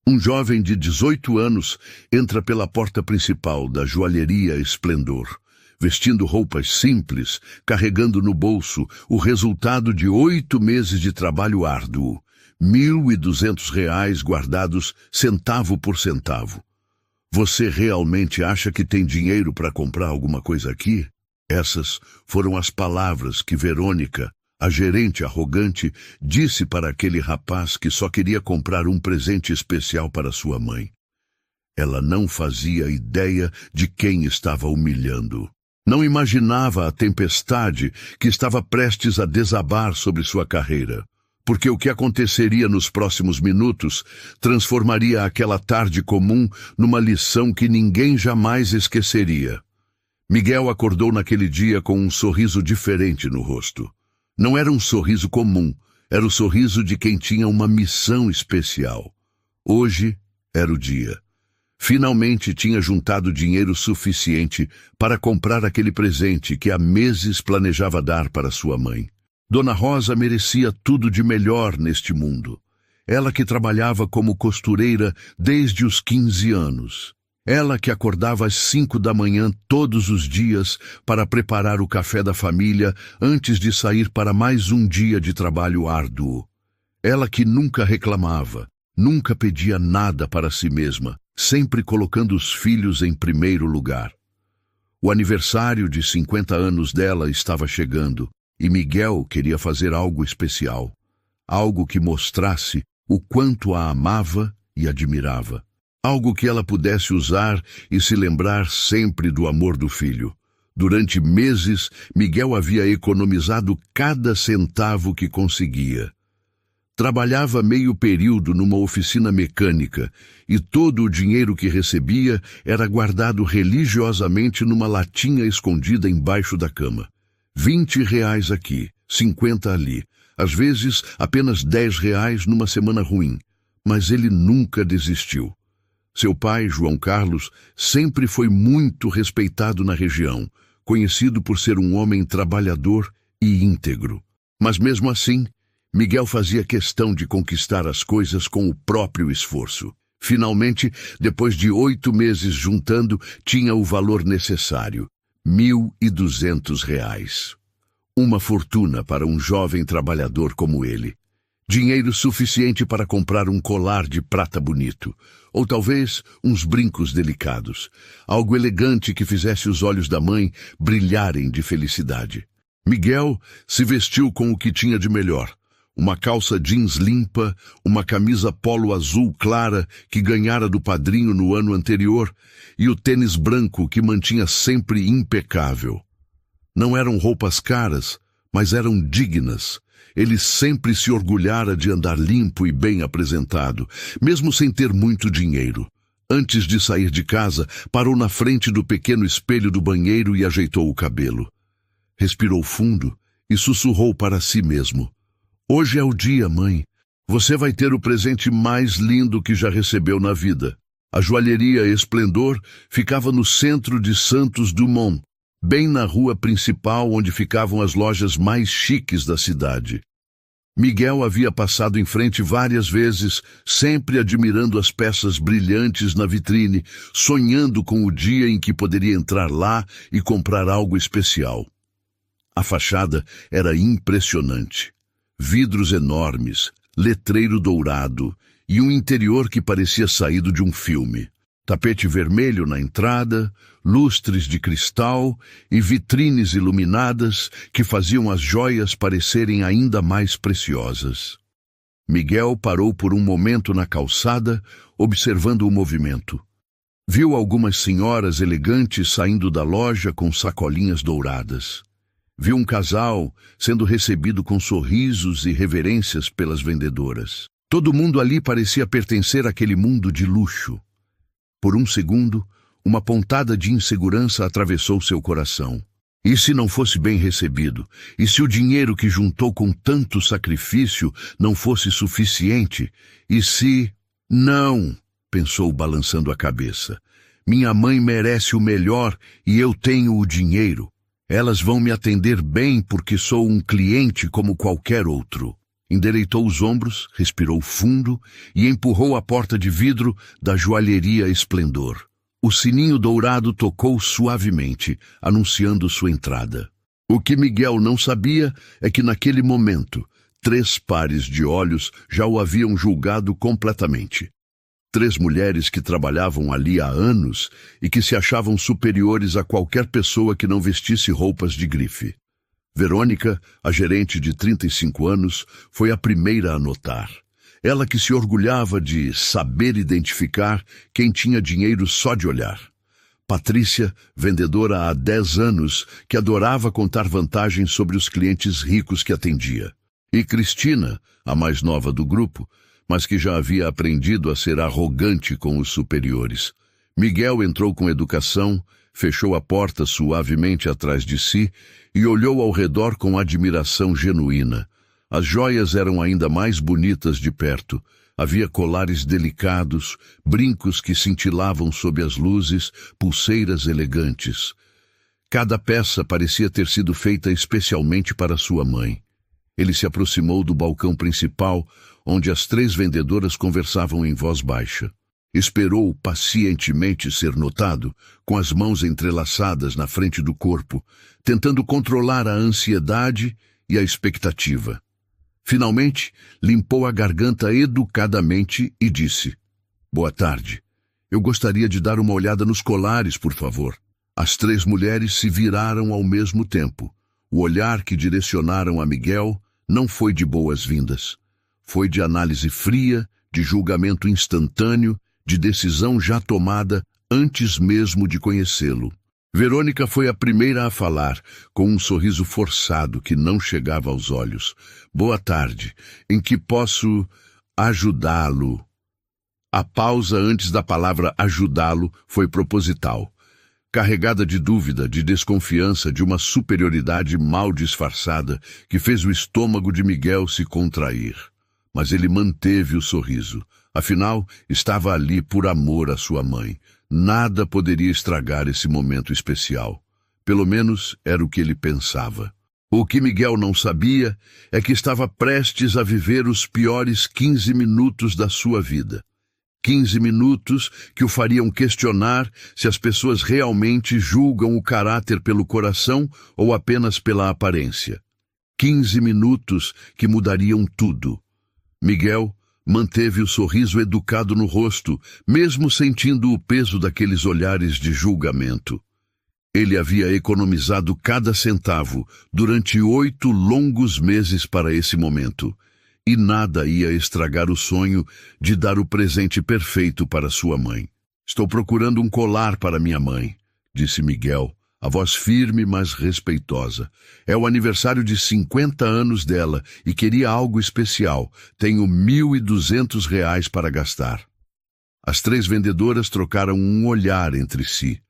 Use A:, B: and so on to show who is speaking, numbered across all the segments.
A: Um jovem de 18 anos entra pela porta principal da joalheria Esplendor, vestindo roupas simples, carregando no bolso o resultado de 8 meses de trabalho árduo, R$ 1.200 guardados centavo por centavo. Você realmente acha que tem dinheiro para comprar alguma coisa aqui? Essas foram as palavras que Verônica, a gerente arrogante, disse para aquele rapaz que só queria comprar um presente especial para sua mãe. Ela não fazia ideia de quem estava humilhando. Não imaginava a tempestade que estava prestes a desabar sobre sua carreira, porque o que aconteceria nos próximos minutos transformaria aquela tarde comum numa lição que ninguém jamais esqueceria. Miguel acordou naquele dia com um sorriso diferente no rosto. Não era um sorriso comum, era o sorriso de quem tinha uma missão especial. Hoje era o dia. Finalmente tinha juntado dinheiro suficiente para comprar aquele presente que há meses planejava dar para sua mãe. Dona Rosa merecia tudo de melhor neste mundo. Ela que trabalhava como costureira desde os 15 anos. Ela que acordava às 5 da manhã todos os dias para preparar o café da família antes de sair para mais um dia de trabalho árduo. Ela que nunca reclamava, nunca pedia nada para si mesma, sempre colocando os filhos em primeiro lugar. O aniversário de 50 anos dela estava chegando e Miguel queria fazer algo especial, algo que mostrasse o quanto a amava e admirava. Algo que ela pudesse usar e se lembrar sempre do amor do filho. Durante meses, Miguel havia economizado cada centavo que conseguia. Trabalhava meio período numa oficina mecânica e todo o dinheiro que recebia era guardado religiosamente numa latinha escondida embaixo da cama. R$ 20 aqui, 50 ali, às vezes apenas R$ 10 numa semana ruim, mas ele nunca desistiu. Seu pai, João Carlos, sempre foi muito respeitado na região, conhecido por ser um homem trabalhador e íntegro. Mas mesmo assim, Miguel fazia questão de conquistar as coisas com o próprio esforço. Finalmente, depois de 8 meses juntando, tinha o valor necessário, R$ 1.200. Uma fortuna para um jovem trabalhador como ele. Dinheiro suficiente para comprar um colar de prata bonito, ou talvez uns brincos delicados, algo elegante que fizesse os olhos da mãe brilharem de felicidade. Miguel se vestiu com o que tinha de melhor, uma calça jeans limpa, uma camisa polo azul clara que ganhara do padrinho no ano anterior e o tênis branco que mantinha sempre impecável. Não eram roupas caras, mas eram dignas. Ele sempre se orgulhara de andar limpo e bem apresentado, mesmo sem ter muito dinheiro. Antes de sair de casa, parou na frente do pequeno espelho do banheiro e ajeitou o cabelo. Respirou fundo e sussurrou para si mesmo. Hoje é o dia, mãe. Você vai ter o presente mais lindo que já recebeu na vida. A joalheria Esplendor ficava no centro de Santos Dumont, bem na rua principal onde ficavam as lojas mais chiques da cidade. Miguel havia passado em frente várias vezes, sempre admirando as peças brilhantes na vitrine, sonhando com o dia em que poderia entrar lá e comprar algo especial. A fachada era impressionante. Vidros enormes, letreiro dourado e um interior que parecia saído de um filme. Tapete vermelho na entrada, lustres de cristal e vitrines iluminadas que faziam as joias parecerem ainda mais preciosas. Miguel parou por um momento na calçada, observando o movimento. Viu algumas senhoras elegantes saindo da loja com sacolinhas douradas. Viu um casal sendo recebido com sorrisos e reverências pelas vendedoras. Todo mundo ali parecia pertencer àquele mundo de luxo. Por um segundo, uma pontada de insegurança atravessou seu coração. E se não fosse bem recebido? E se o dinheiro que juntou com tanto sacrifício não fosse suficiente? E se... Não, pensou balançando a cabeça. Minha mãe merece o melhor e eu tenho o dinheiro. Elas vão me atender bem porque sou um cliente como qualquer outro. Endireitou os ombros, respirou fundo e empurrou a porta de vidro da joalheria Esplendor. O sininho dourado tocou suavemente, anunciando sua entrada. O que Miguel não sabia é que naquele momento, 3 pares de olhos já o haviam julgado completamente. 3 mulheres que trabalhavam ali há anos e que se achavam superiores a qualquer pessoa que não vestisse roupas de grife. Verônica, a gerente de 35 anos, foi a primeira a notar. Ela que se orgulhava de saber identificar quem tinha dinheiro só de olhar. Patrícia, vendedora há 10 anos, que adorava contar vantagens sobre os clientes ricos que atendia. E Cristina, a mais nova do grupo, mas que já havia aprendido a ser arrogante com os superiores. Miguel entrou com educação, fechou a porta suavemente atrás de si e olhou ao redor com admiração genuína. As joias eram ainda mais bonitas de perto. Havia colares delicados, brincos que cintilavam sob as luzes, pulseiras elegantes. Cada peça parecia ter sido feita especialmente para sua mãe. Ele se aproximou do balcão principal, onde as 3 vendedoras conversavam em voz baixa. Esperou pacientemente ser notado, com as mãos entrelaçadas na frente do corpo, tentando controlar a ansiedade e a expectativa. Finalmente, limpou a garganta educadamente e disse: "Boa tarde. Eu gostaria de dar uma olhada nos colares, por favor." As 3 mulheres se viraram ao mesmo tempo. O olhar que direcionaram a Miguel não foi de boas-vindas. Foi de análise fria, de julgamento instantâneo, de decisão já tomada antes mesmo de conhecê-lo. Verônica foi a primeira a falar, com um sorriso forçado que não chegava aos olhos. "Boa tarde. Em que posso ajudá-lo?" A pausa antes da palavra ajudá-lo foi proposital, carregada de dúvida, de desconfiança, de uma superioridade mal disfarçada que fez o estômago de Miguel se contrair. Mas ele manteve o sorriso. Afinal, estava ali por amor à sua mãe. Nada poderia estragar esse momento especial. Pelo menos era o que ele pensava. O que Miguel não sabia é que estava prestes a viver os piores 15 minutos da sua vida. 15 minutos que o fariam questionar se as pessoas realmente julgam o caráter pelo coração ou apenas pela aparência. 15 minutos que mudariam tudo. Miguel manteve o sorriso educado no rosto, mesmo sentindo o peso daqueles olhares de julgamento. Ele havia economizado cada centavo durante 8 longos meses para esse momento, e nada ia estragar o sonho de dar o presente perfeito para sua mãe. "Estou procurando um colar para minha mãe", disse Miguel, a voz firme, mas respeitosa. "É o aniversário de 50 anos dela e queria algo especial. Tenho R$ 1.200 para gastar." As 3 vendedoras trocaram um olhar entre si.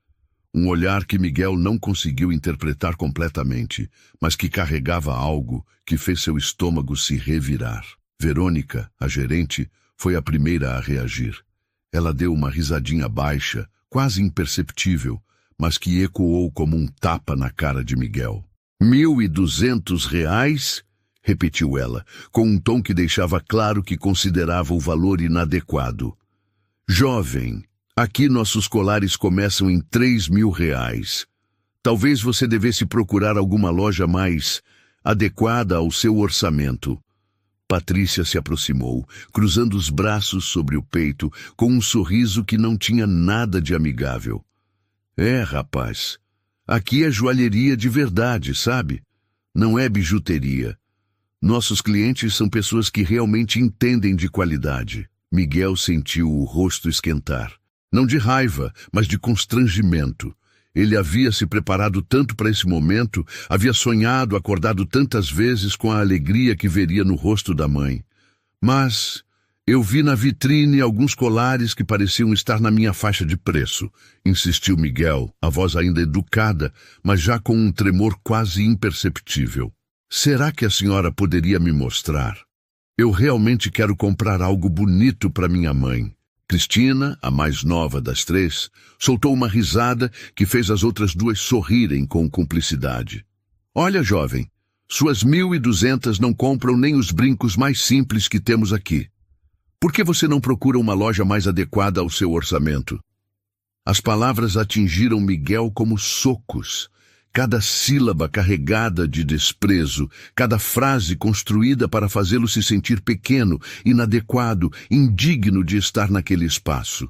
A: Um olhar que Miguel não conseguiu interpretar completamente, mas que carregava algo que fez seu estômago se revirar. Verônica, a gerente, foi a primeira a reagir. Ela deu uma risadinha baixa, quase imperceptível, mas que ecoou como um tapa na cara de Miguel. R$ 1.200? Repetiu ela, com um tom que deixava claro que considerava o valor inadequado. "Jovem, aqui nossos colares começam em R$ 3.000. Talvez você devesse procurar alguma loja mais adequada ao seu orçamento." Patrícia se aproximou, cruzando os braços sobre o peito, com um sorriso que não tinha nada de amigável. "É, rapaz, aqui é joalheria de verdade, sabe? Não é bijuteria. Nossos clientes são pessoas que realmente entendem de qualidade." Miguel sentiu o rosto esquentar. Não de raiva, mas de constrangimento. Ele havia se preparado tanto para esse momento, havia sonhado, acordado tantas vezes com a alegria que veria no rosto da mãe. "Mas eu vi na vitrine alguns colares que pareciam estar na minha faixa de preço", insistiu Miguel, a voz ainda educada, mas já com um tremor quase imperceptível. "Será que a senhora poderia me mostrar? Eu realmente quero comprar algo bonito para minha mãe." Cristina, a mais nova das 3, soltou uma risada que fez as outras 2 sorrirem com cumplicidade. "Olha, jovem, Suas 1.200 não compram nem os brincos mais simples que temos aqui. Por que você não procura uma loja mais adequada ao seu orçamento? As palavras atingiram Miguel como socos. Cada sílaba carregada de desprezo, cada frase construída para fazê-lo se sentir pequeno, inadequado, indigno de estar naquele espaço.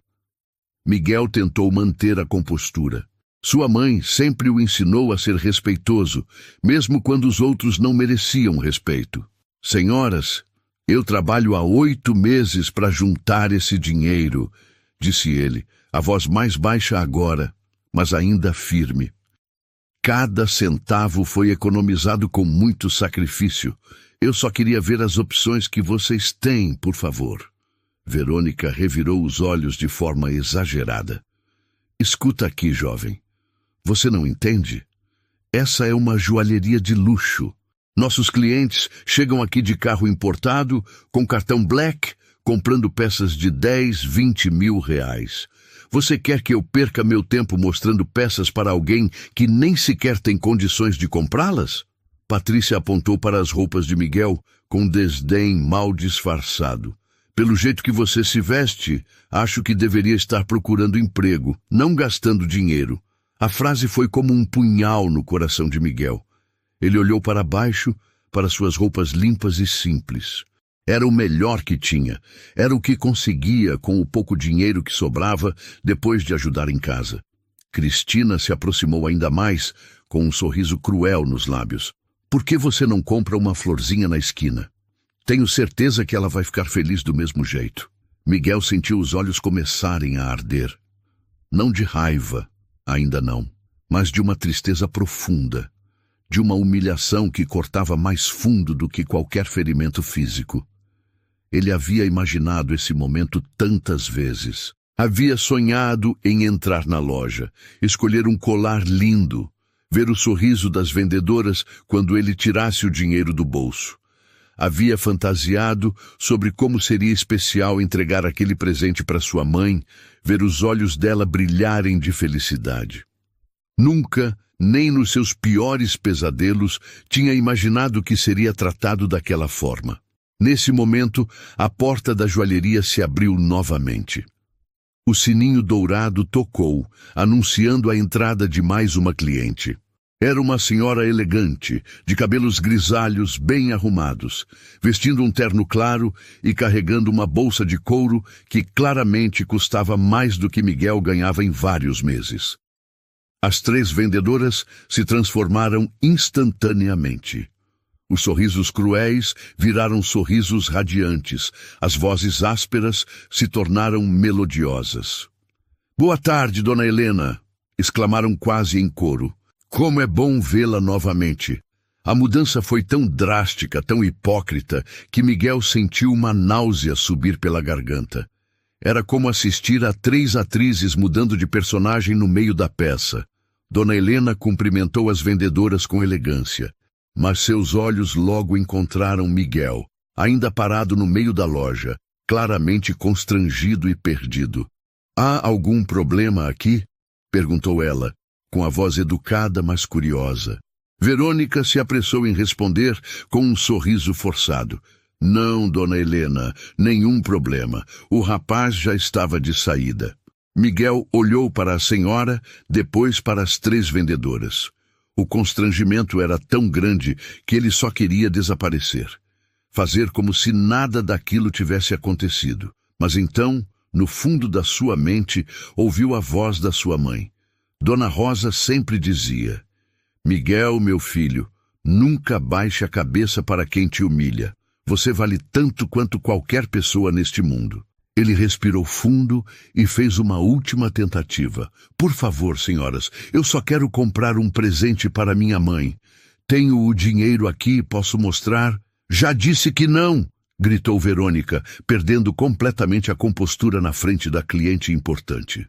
A: Miguel tentou manter a compostura. Sua mãe sempre o ensinou a ser respeitoso, mesmo quando os outros não mereciam respeito. Senhoras, eu trabalho há 8 meses para juntar esse dinheiro, disse ele, a voz mais baixa agora, mas ainda firme. Cada centavo foi economizado com muito sacrifício. Eu só queria ver as opções que vocês têm, por favor. Verônica revirou os olhos de forma exagerada. Escuta aqui, jovem. Você não entende? Essa é uma joalheria de luxo. Nossos clientes chegam aqui de carro importado, com cartão Black, comprando peças de 10, 20 mil reais. Você quer que eu perca meu tempo mostrando peças para alguém que nem sequer tem condições de comprá-las? Patrícia apontou para as roupas de Miguel com desdém mal disfarçado. Pelo jeito que você se veste, acho que deveria estar procurando emprego, não gastando dinheiro. A frase foi como um punhal no coração de Miguel. Ele olhou para baixo, para suas roupas limpas e simples. Era o melhor que tinha. Era o que conseguia com o pouco dinheiro que sobrava depois de ajudar em casa. Cristina se aproximou ainda mais, com um sorriso cruel nos lábios. Por que você não compra uma florzinha na esquina? Tenho certeza que ela vai ficar feliz do mesmo jeito. Miguel sentiu os olhos começarem a arder. Não de raiva, ainda não, mas de uma tristeza profunda, de uma humilhação que cortava mais fundo do que qualquer ferimento físico. Ele havia imaginado esse momento tantas vezes. Havia sonhado em entrar na loja, escolher um colar lindo, ver o sorriso das vendedoras quando ele tirasse o dinheiro do bolso. Havia fantasiado sobre como seria especial entregar aquele presente para sua mãe, ver os olhos dela brilharem de felicidade. Nunca, nem nos seus piores pesadelos, tinha imaginado que seria tratado daquela forma. Nesse momento, a porta da joalheria se abriu novamente. O sininho dourado tocou, anunciando a entrada de mais uma cliente. Era uma senhora elegante, de cabelos grisalhos bem arrumados, vestindo um terno claro e carregando uma bolsa de couro que claramente custava mais do que Miguel ganhava em vários meses. As 3 vendedoras se transformaram instantaneamente. Os sorrisos cruéis viraram sorrisos radiantes, as vozes ásperas se tornaram melodiosas. "Boa tarde, dona Helena!" exclamaram quase em coro. Como é bom vê-la novamente. A mudança foi tão drástica, tão hipócrita, que Miguel sentiu uma náusea subir pela garganta. Era como assistir a 3 atrizes mudando de personagem no meio da peça. Dona Helena cumprimentou as vendedoras com elegância, mas seus olhos logo encontraram Miguel, ainda parado no meio da loja, claramente constrangido e perdido. "Há algum problema aqui?" perguntou ela, com a voz educada, mas curiosa. Verônica se apressou em responder com um sorriso forçado. "Não, dona Helena, nenhum problema. O rapaz já estava de saída." Miguel olhou para a senhora, depois para as 3 vendedoras. O constrangimento era tão grande que ele só queria desaparecer. Fazer como se nada daquilo tivesse acontecido. Mas então, no fundo da sua mente, ouviu a voz da sua mãe. Dona Rosa sempre dizia: "Miguel, meu filho, nunca baixe a cabeça para quem te humilha. Você vale tanto quanto qualquer pessoa neste mundo." Ele respirou fundo e fez uma última tentativa. "Por favor, senhoras, eu só quero comprar um presente para minha mãe. Tenho o dinheiro aqui, posso mostrar?" "Já disse que não!" gritou Verônica, perdendo completamente a compostura na frente da cliente importante.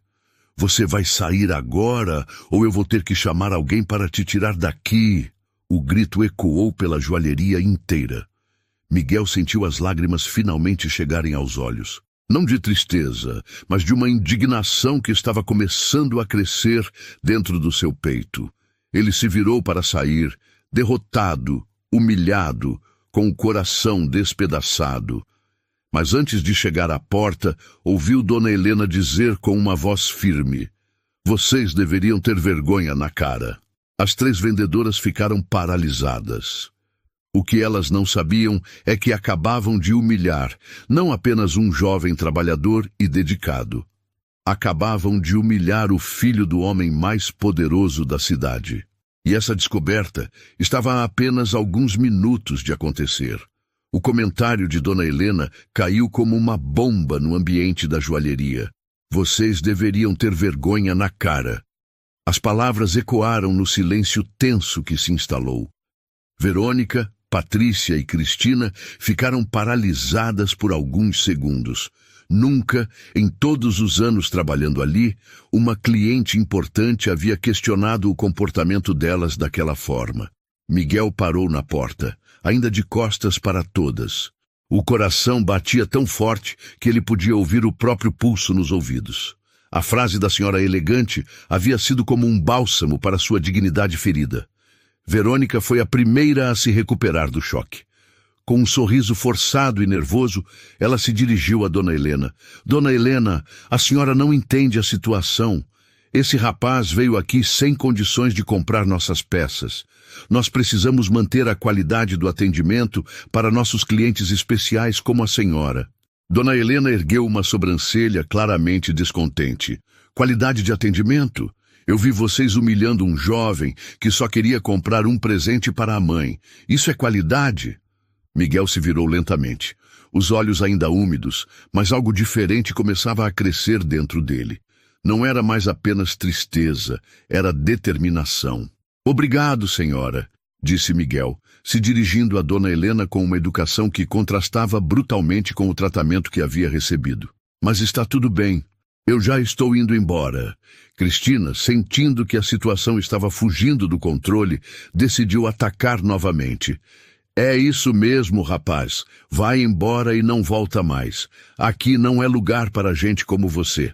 A: "Você vai sair agora ou eu vou ter que chamar alguém para te tirar daqui?" O grito ecoou pela joalheria inteira. Miguel sentiu as lágrimas finalmente chegarem aos olhos. Não de tristeza, mas de uma indignação que estava começando a crescer dentro do seu peito. Ele se virou para sair, derrotado, humilhado, com o coração despedaçado. Mas antes de chegar à porta, ouviu Dona Helena dizer com uma voz firme: "Vocês deveriam ter vergonha na cara." As 3 vendedoras ficaram paralisadas. O que elas não sabiam é que acabavam de humilhar não apenas um jovem trabalhador e dedicado. Acabavam de humilhar o filho do homem mais poderoso da cidade. E essa descoberta estava a apenas alguns minutos de acontecer. O comentário de Dona Helena caiu como uma bomba no ambiente da joalheria. "Vocês deveriam ter vergonha na cara." As palavras ecoaram no silêncio tenso que se instalou. Verônica, Patrícia e Cristina ficaram paralisadas por alguns segundos. Nunca, em todos os anos trabalhando ali, uma cliente importante havia questionado o comportamento delas daquela forma. Miguel parou na porta, ainda de costas para todas. O coração batia tão forte que ele podia ouvir o próprio pulso nos ouvidos. A frase da senhora elegante havia sido como um bálsamo para sua dignidade ferida. Verônica foi a primeira a se recuperar do choque. Com um sorriso forçado e nervoso, ela se dirigiu a Dona Helena. "Dona Helena, a senhora não entende a situação. Esse rapaz veio aqui sem condições de comprar nossas peças. Nós precisamos manter a qualidade do atendimento para nossos clientes especiais como a senhora." Dona Helena ergueu uma sobrancelha claramente descontente. "Qualidade de atendimento? Eu vi vocês humilhando um jovem que só queria comprar um presente para a mãe. Isso é qualidade?" Miguel se virou lentamente, os olhos ainda úmidos, mas algo diferente começava a crescer dentro dele. Não era mais apenas tristeza, era determinação. "Obrigado, senhora", disse Miguel, se dirigindo a Dona Helena com uma educação que contrastava brutalmente com o tratamento que havia recebido. "Mas está tudo bem. Eu já estou indo embora." Cristina, sentindo que a situação estava fugindo do controle, decidiu atacar novamente. "É isso mesmo, rapaz. Vai embora e não volta mais. Aqui não é lugar para gente como você."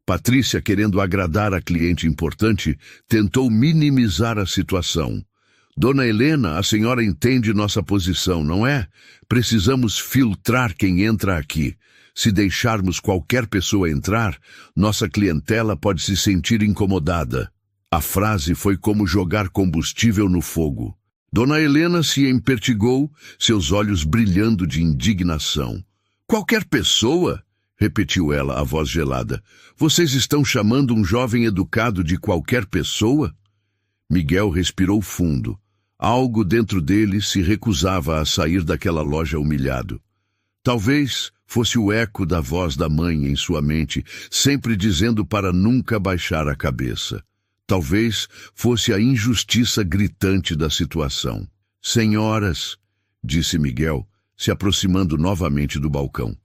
A: Patrícia, querendo agradar a cliente importante, tentou minimizar a situação. "Dona Helena, a senhora entende nossa posição, não é? Precisamos filtrar quem entra aqui. Se deixarmos qualquer pessoa entrar, nossa clientela pode se sentir incomodada." A frase foi como jogar combustível no fogo. Dona Helena se empertigou, seus olhos brilhando de indignação. "Qualquer pessoa?" repetiu ela, a voz gelada. "Vocês estão chamando um jovem educado de qualquer pessoa?" Miguel respirou fundo. Algo dentro dele se recusava a sair daquela loja humilhado. Talvez fosse o eco da voz da mãe em sua mente, sempre dizendo para nunca baixar a cabeça. Talvez fosse a injustiça gritante da situação. "Senhoras", disse Miguel, se aproximando novamente do balcão.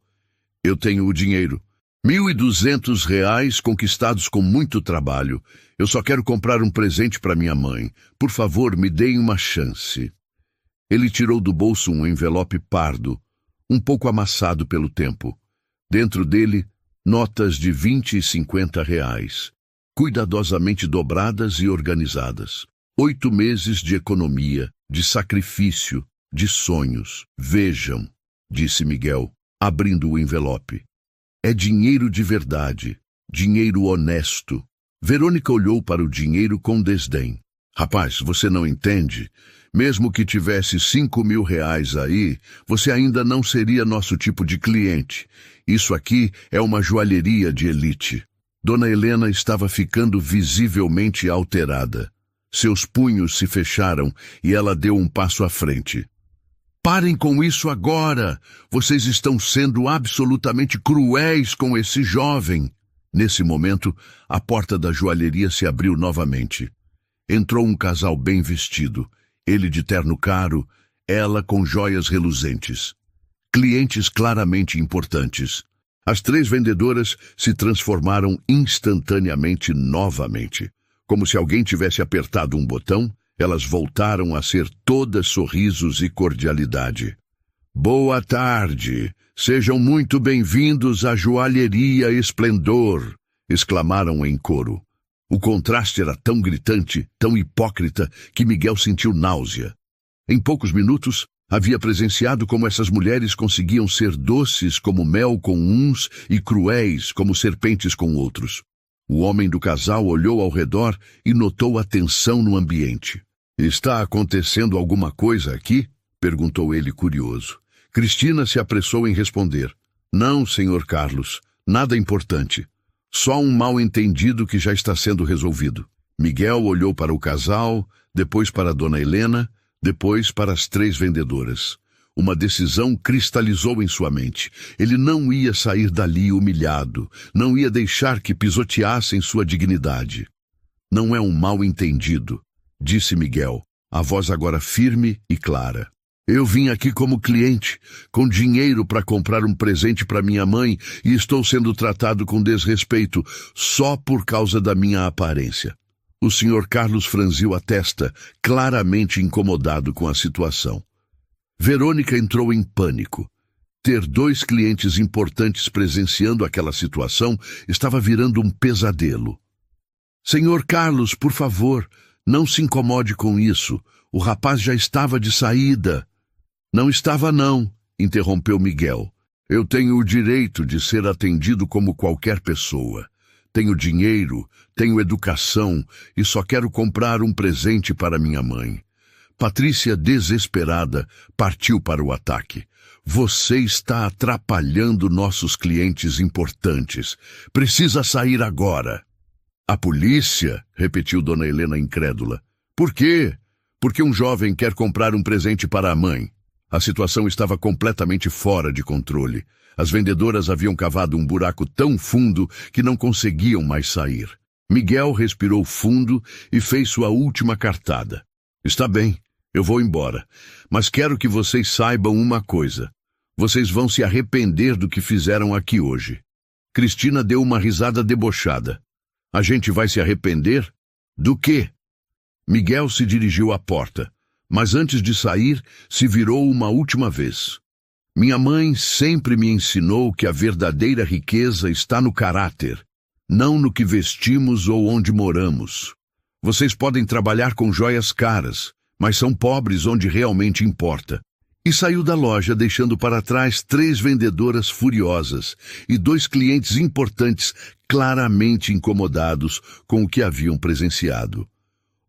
A: "Eu tenho o dinheiro. R$ 1.200 conquistados com muito trabalho. Eu só quero comprar um presente para minha mãe. Por favor, me deem uma chance." Ele tirou do bolso um envelope pardo, um pouco amassado pelo tempo. Dentro dele, notas de 20 e 50 reais, cuidadosamente dobradas e organizadas. 8 meses de economia, de sacrifício, de sonhos. "Vejam", disse Miguel, abrindo o envelope. "É dinheiro de verdade, dinheiro honesto." Verônica olhou para o dinheiro com desdém. "Rapaz, você não entende? Mesmo que tivesse R$ 5.000 aí, você ainda não seria nosso tipo de cliente. Isso aqui é uma joalheria de elite." Dona Helena estava ficando visivelmente alterada. Seus punhos se fecharam e ela deu um passo à frente. "Parem com isso agora! Vocês estão sendo absolutamente cruéis com esse jovem." Nesse momento, a porta da joalheria se abriu novamente. Entrou um casal bem vestido, ele de terno caro, ela com joias reluzentes. Clientes claramente importantes. As 3 vendedoras se transformaram instantaneamente novamente. Como se alguém tivesse apertado um botão, elas voltaram a ser todas sorrisos e cordialidade. "Boa tarde! Sejam muito bem-vindos à Joalheria Esplendor!" exclamaram em coro. O contraste era tão gritante, tão hipócrita, que Miguel sentiu náusea. Em poucos minutos, havia presenciado como essas mulheres conseguiam ser doces como mel com uns e cruéis como serpentes com outros. O homem do casal olhou ao redor e notou a tensão no ambiente. "Está acontecendo alguma coisa aqui?" perguntou ele curioso. Cristina se apressou em responder. "Não, Sr. Carlos, nada importante. Só um mal-entendido que já está sendo resolvido." Miguel olhou para o casal, depois para Dona Helena, depois para as 3 vendedoras. Uma decisão cristalizou em sua mente. Ele não ia sair dali humilhado, não ia deixar que pisoteassem sua dignidade. "Não é um mal-entendido", disse Miguel, a voz agora firme e clara. "Eu vim aqui como cliente, com dinheiro para comprar um presente para minha mãe e estou sendo tratado com desrespeito só por causa da minha aparência." O Sr. Carlos franziu a testa, claramente incomodado com a situação. Verônica entrou em pânico. Ter 2 clientes importantes presenciando aquela situação estava virando um pesadelo. "Sr. Carlos, por favor, não se incomode com isso. O rapaz já estava de saída." "Não estava não", interrompeu Miguel. "Eu tenho o direito de ser atendido como qualquer pessoa. Tenho dinheiro, tenho educação e só quero comprar um presente para minha mãe." Patrícia, desesperada, partiu para o ataque. "Você está atrapalhando nossos clientes importantes. Precisa sair agora." "A polícia?" repetiu Dona Helena incrédula. "Por quê?" "Porque um jovem quer comprar um presente para a mãe." A situação estava completamente fora de controle. As vendedoras haviam cavado um buraco tão fundo que não conseguiam mais sair. Miguel respirou fundo e fez sua última cartada. "Está bem, eu vou embora, mas quero que vocês saibam uma coisa. Vocês vão se arrepender do que fizeram aqui hoje." Cristina deu uma risada debochada. "A gente vai se arrepender? Do quê?" Miguel se dirigiu à porta, mas antes de sair, se virou uma última vez. "Minha mãe sempre me ensinou que a verdadeira riqueza está no caráter, não no que vestimos ou onde moramos. Vocês podem trabalhar com joias caras, mas são pobres onde realmente importa." E saiu da loja deixando para trás 3 vendedoras furiosas e 2 clientes importantes claramente incomodados com o que haviam presenciado.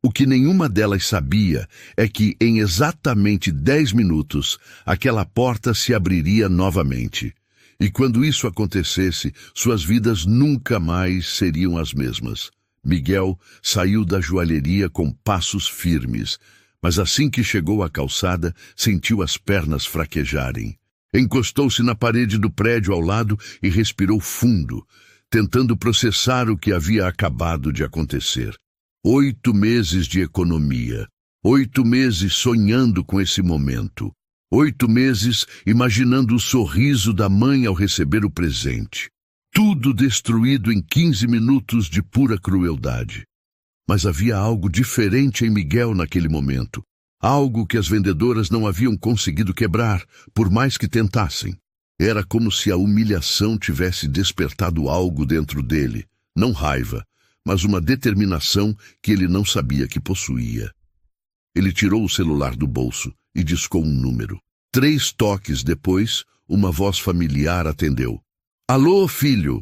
A: O que nenhuma delas sabia é que, em exatamente 10 minutos, aquela porta se abriria novamente. E quando isso acontecesse, suas vidas nunca mais seriam as mesmas. Miguel saiu da joalheria com passos firmes, mas assim que chegou à calçada, sentiu as pernas fraquejarem. Encostou-se na parede do prédio ao lado e respirou fundo, tentando processar o que havia acabado de acontecer. 8 meses de economia, 8 meses sonhando com esse momento, 8 meses imaginando o sorriso da mãe ao receber o presente. Tudo destruído em 15 minutos de pura crueldade. Mas havia algo diferente em Miguel naquele momento, algo que as vendedoras não haviam conseguido quebrar, por mais que tentassem. Era como se a humilhação tivesse despertado algo dentro dele, não raiva, mas uma determinação que ele não sabia que possuía. Ele tirou o celular do bolso e discou um número. 3 toques depois, uma voz familiar atendeu. "Alô, filho!"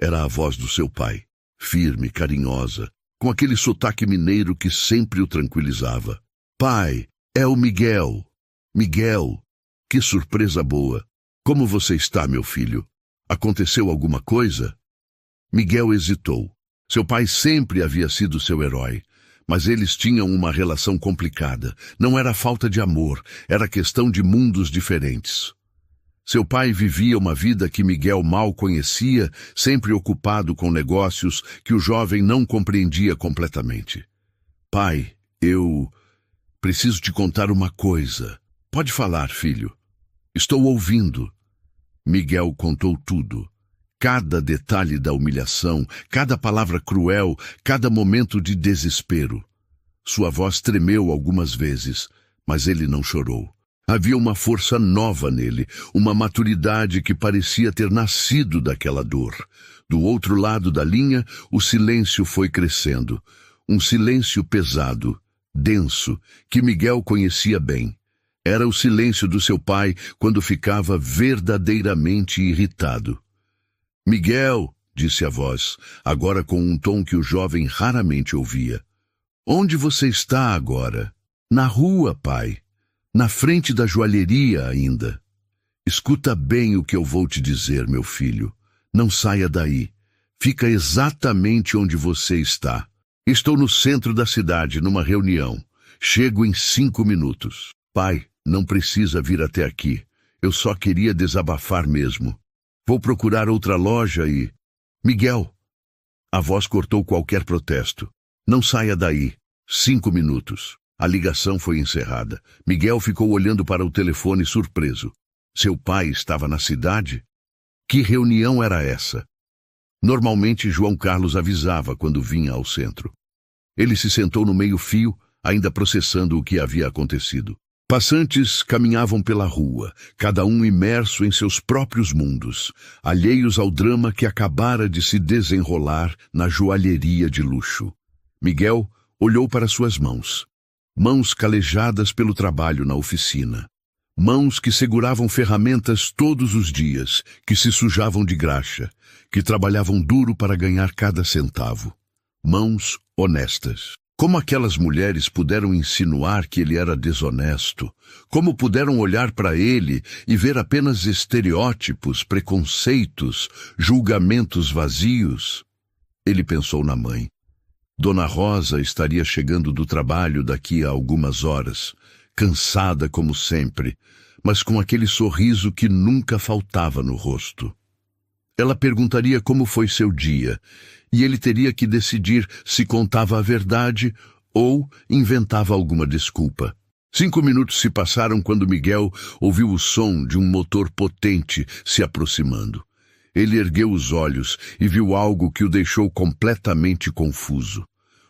A: Era a voz do seu pai, firme, carinhosa, com aquele sotaque mineiro que sempre o tranquilizava. "Pai, é o Miguel." "Miguel, que surpresa boa. Como você está, meu filho? Aconteceu alguma coisa?" Miguel hesitou. Seu pai sempre havia sido seu herói, mas eles tinham uma relação complicada. Não era falta de amor, era questão de mundos diferentes. Seu pai vivia uma vida que Miguel mal conhecia, sempre ocupado com negócios que o jovem não compreendia completamente. "Pai, eu preciso te contar uma coisa." "Pode falar, filho." "Estou ouvindo." Miguel contou tudo. Cada detalhe da humilhação, cada palavra cruel, cada momento de desespero. Sua voz tremeu algumas vezes, mas ele não chorou. Havia uma força nova nele, uma maturidade que parecia ter nascido daquela dor. Do outro lado da linha, o silêncio foi crescendo. Um silêncio pesado, denso, que Miguel conhecia bem. Era o silêncio do seu pai quando ficava verdadeiramente irritado. Miguel, disse a voz, agora com um tom que o jovem raramente ouvia. Onde você está agora? Na rua, pai. Na frente da joalheria ainda. Escuta bem o que eu vou te dizer, meu filho. Não saia daí. Fica exatamente onde você está. Estou no centro da cidade, numa reunião. Chego em 5 minutos. Pai, não precisa vir até aqui. Eu só queria desabafar mesmo. Vou procurar outra loja e... Miguel! A voz cortou qualquer protesto. Não saia daí. 5 minutos. A ligação foi encerrada. Miguel ficou olhando para o telefone surpreso. Seu pai estava na cidade? Que reunião era essa? Normalmente João Carlos avisava quando vinha ao centro. Ele se sentou no meio-fio, ainda processando o que havia acontecido. Passantes caminhavam pela rua, cada um imerso em seus próprios mundos, alheios ao drama que acabara de se desenrolar na joalheria de luxo. Miguel olhou para suas mãos. Mãos calejadas pelo trabalho na oficina. Mãos que seguravam ferramentas todos os dias, que se sujavam de graxa, que trabalhavam duro para ganhar cada centavo. Mãos honestas. Como aquelas mulheres puderam insinuar que ele era desonesto? Como puderam olhar para ele e ver apenas estereótipos, preconceitos, julgamentos vazios? Ele pensou na mãe. Dona Rosa estaria chegando do trabalho daqui a algumas horas, cansada como sempre, mas com aquele sorriso que nunca faltava no rosto. Ela perguntaria como foi seu dia, e ele teria que decidir se contava a verdade ou inventava alguma desculpa. 5 minutos se passaram quando Miguel ouviu o som de um motor potente se aproximando. Ele ergueu os olhos e viu algo que o deixou completamente confuso.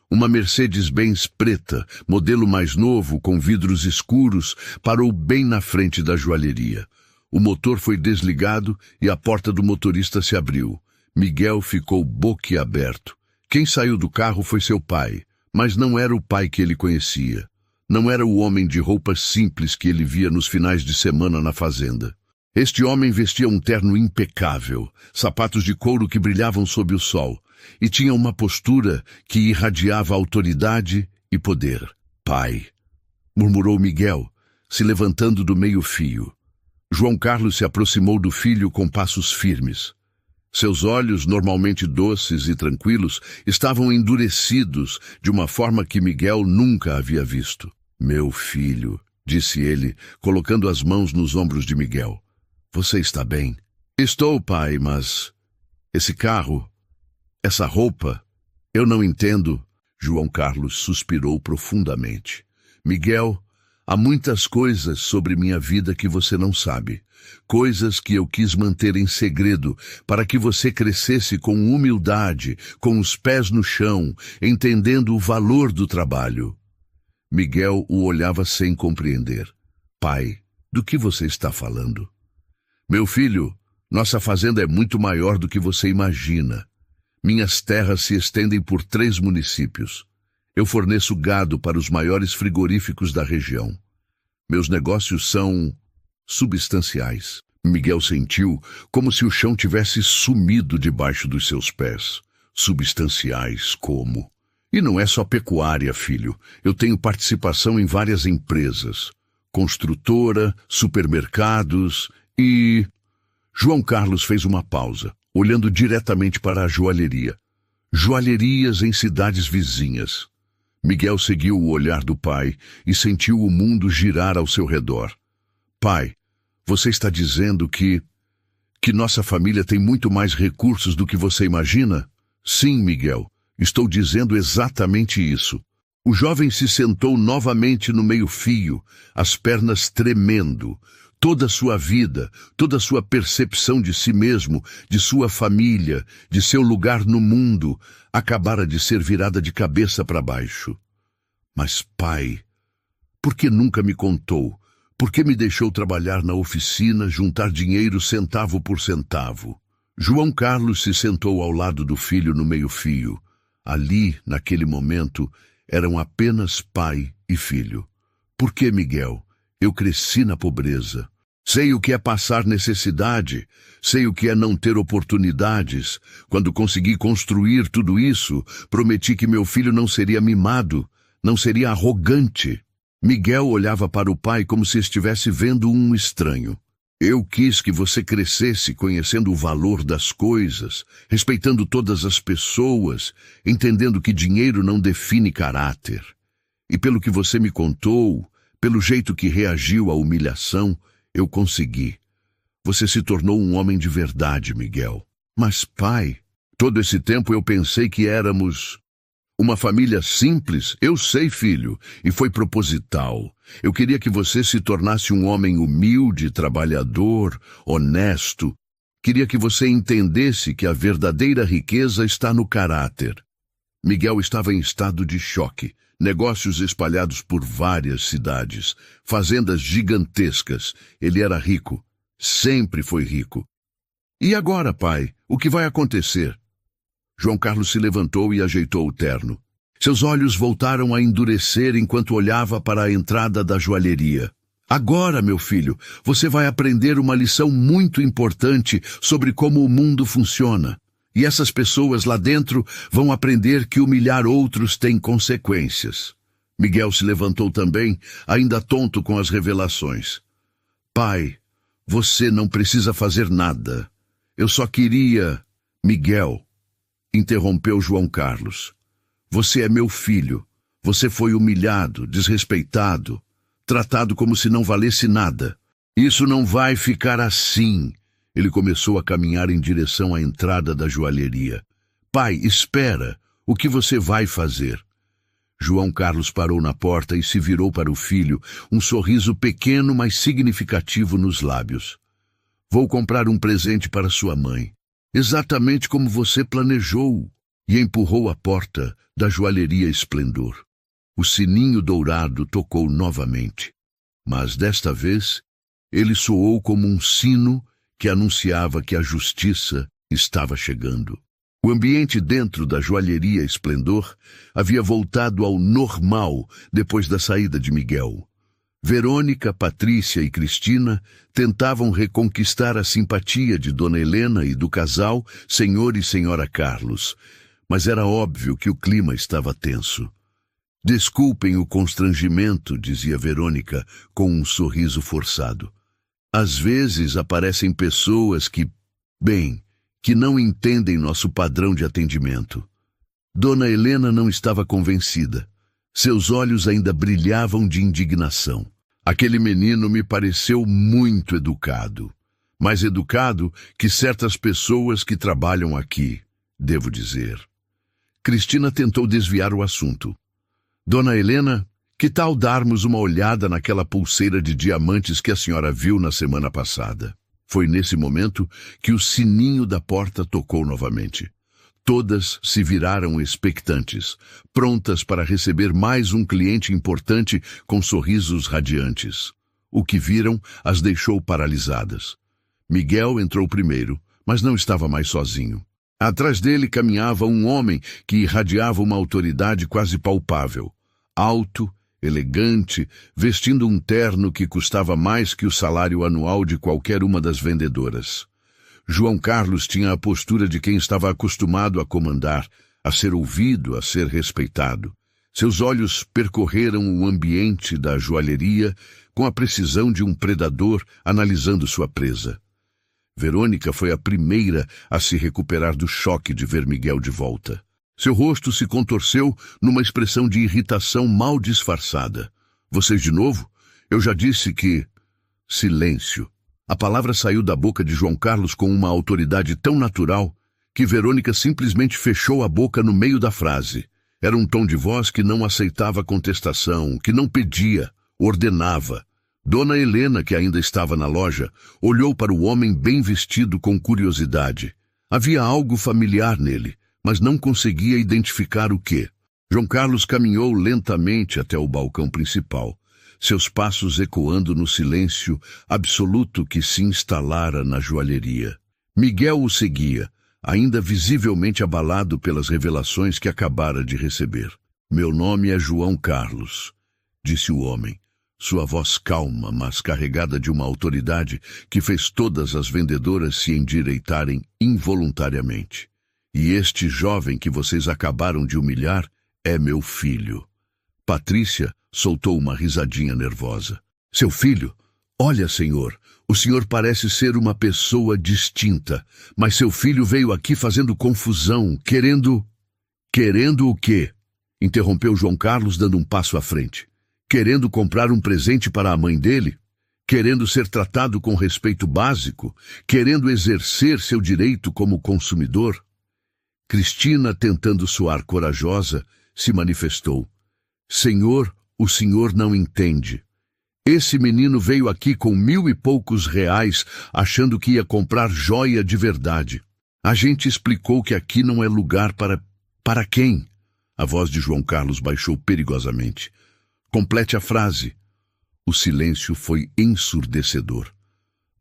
A: Uma Mercedes-Benz preta, modelo mais novo, com vidros escuros, parou bem na frente da joalheria. O motor foi desligado e a porta do motorista se abriu. Miguel ficou boquiaberto. Quem saiu do carro foi seu pai, mas não era o pai que ele conhecia. Não era o homem de roupas simples que ele via nos finais de semana na fazenda. Este homem vestia um terno impecável, sapatos de couro que brilhavam sob o sol, e tinha uma postura que irradiava autoridade e poder. Pai, murmurou Miguel, se levantando do meio-fio. João Carlos se aproximou do filho com passos firmes. Seus olhos, normalmente doces e tranquilos, estavam endurecidos de uma forma que Miguel nunca havia visto. Meu filho, disse ele, colocando as mãos nos ombros de Miguel. Você está bem? Estou, pai, mas... Esse carro... Essa roupa... Eu não entendo... João Carlos suspirou profundamente. Miguel, há muitas coisas sobre minha vida que você não sabe. Coisas que eu quis manter em segredo para que você crescesse com humildade, com os pés no chão, entendendo o valor do trabalho. Miguel o olhava sem compreender. Pai, do que você está falando? Meu filho, nossa fazenda é muito maior do que você imagina. Minhas terras se estendem por 3 municípios. Eu forneço gado para os maiores frigoríficos da região. Meus negócios são substanciais. Miguel sentiu como se o chão tivesse sumido debaixo dos seus pés. Substanciais como? E não é só pecuária, filho. Eu tenho participação em várias empresas. Construtora, supermercados e... João Carlos fez uma pausa, olhando diretamente para a joalheria. Joalherias em cidades vizinhas. Miguel seguiu o olhar do pai e sentiu o mundo girar ao seu redor. Pai, você está dizendo que nossa família tem muito mais recursos do que você imagina? Sim, Miguel, estou dizendo exatamente isso. O jovem se sentou novamente no meio-fio, as pernas tremendo. Toda a sua vida, toda a sua percepção de si mesmo, de sua família, de seu lugar no mundo, acabara de ser virada de cabeça para baixo. Mas, pai, por que nunca me contou? Por que me deixou trabalhar na oficina, juntar dinheiro centavo por centavo? João Carlos se sentou ao lado do filho no meio-fio. Ali, naquele momento, eram apenas pai e filho. Por que, Miguel? Eu cresci na pobreza. Sei o que é passar necessidade, sei o que é não ter oportunidades. Quando consegui construir tudo isso, prometi que meu filho não seria mimado, não seria arrogante. Miguel olhava para o pai como se estivesse vendo um estranho. Eu quis que você crescesse conhecendo o valor das coisas, respeitando todas as pessoas, entendendo que dinheiro não define caráter. E pelo que você me contou, pelo jeito que reagiu à humilhação, eu consegui. Você se tornou um homem de verdade, Miguel. Mas, pai, todo esse tempo eu pensei que éramos uma família simples. Eu sei, filho, e foi proposital. Eu queria que você se tornasse um homem humilde, trabalhador, honesto. Queria que você entendesse que a verdadeira riqueza está no caráter. Miguel estava em estado de choque. Negócios espalhados por várias cidades, fazendas gigantescas. Ele era rico, sempre foi rico. E agora, pai, o que vai acontecer? João Carlos se levantou e ajeitou o terno. Seus olhos voltaram a endurecer enquanto olhava para a entrada da joalheria. Agora, meu filho, você vai aprender uma lição muito importante sobre como o mundo funciona. E essas pessoas lá dentro vão aprender que humilhar outros tem consequências. Miguel se levantou também, ainda tonto com as revelações. Pai, você não precisa fazer nada. Eu só queria... Miguel, interrompeu João Carlos. Você é meu filho. Você foi humilhado, desrespeitado, tratado como se não valesse nada. Isso não vai ficar assim. Ele começou a caminhar em direção à entrada da joalheria. Pai, espera. O que você vai fazer? João Carlos parou na porta e se virou para o filho, um sorriso pequeno, mas significativo nos lábios. Vou comprar um presente para sua mãe. Exatamente como você planejou. E empurrou a porta da joalheria Esplendor. O sininho dourado tocou novamente. Mas desta vez, ele soou como um sino que anunciava que a justiça estava chegando. O ambiente dentro da joalheria Esplendor havia voltado ao normal depois da saída de Miguel. Verônica, Patrícia e Cristina tentavam reconquistar a simpatia de Dona Helena e do casal Senhor e Senhora Carlos, mas era óbvio que o clima estava tenso. Desculpem o constrangimento, dizia Verônica com um sorriso forçado. Às vezes aparecem pessoas que não entendem nosso padrão de atendimento. Dona Helena não estava convencida. Seus olhos ainda brilhavam de indignação. Aquele menino me pareceu muito educado. Mais educado que certas pessoas que trabalham aqui, devo dizer. Cristina tentou desviar o assunto. Dona Helena, que tal darmos uma olhada naquela pulseira de diamantes que a senhora viu na semana passada? Foi nesse momento que o sininho da porta tocou novamente. Todas se viraram expectantes, prontas para receber mais um cliente importante com sorrisos radiantes. O que viram as deixou paralisadas. Miguel entrou primeiro, mas não estava mais sozinho. Atrás dele caminhava um homem que irradiava uma autoridade quase palpável. Alto, elegante, vestindo um terno que custava mais que o salário anual de qualquer uma das vendedoras. João Carlos tinha a postura de quem estava acostumado a comandar, a ser ouvido, a ser respeitado. Seus olhos percorreram o ambiente da joalheria com a precisão de um predador analisando sua presa. Verônica foi a primeira a se recuperar do choque de ver Miguel de volta. Seu rosto se contorceu numa expressão de irritação mal disfarçada. Vocês de novo? Eu já disse que... Silêncio. A palavra saiu da boca de João Carlos com uma autoridade tão natural que Verônica simplesmente fechou a boca no meio da frase. Era um tom de voz que não aceitava contestação, que não pedia, ordenava. Dona Helena, que ainda estava na loja, olhou para o homem bem vestido com curiosidade. Havia algo familiar nele, mas não conseguia identificar o quê. João Carlos caminhou lentamente até o balcão principal, seus passos ecoando no silêncio absoluto que se instalara na joalheria. Miguel o seguia, ainda visivelmente abalado pelas revelações que acabara de receber. Meu nome é João Carlos, disse o homem, sua voz calma, mas carregada de uma autoridade que fez todas as vendedoras se endireitarem involuntariamente. E este jovem que vocês acabaram de humilhar é meu filho. Patrícia soltou uma risadinha nervosa. Seu filho? Olha, senhor, o senhor parece ser uma pessoa distinta, mas seu filho veio aqui fazendo confusão, querendo... Querendo o quê? Interrompeu João Carlos, dando um passo à frente. Querendo comprar um presente para a mãe dele? Querendo ser tratado com respeito básico? Querendo exercer seu direito como consumidor? Cristina, tentando soar corajosa, se manifestou. Senhor, o senhor não entende. Esse menino veio aqui com 1.000 e poucos reais, achando que ia comprar joia de verdade. A gente explicou que aqui não é lugar para... Para quem? A voz de João Carlos baixou perigosamente. Complete a frase. O silêncio foi ensurdecedor.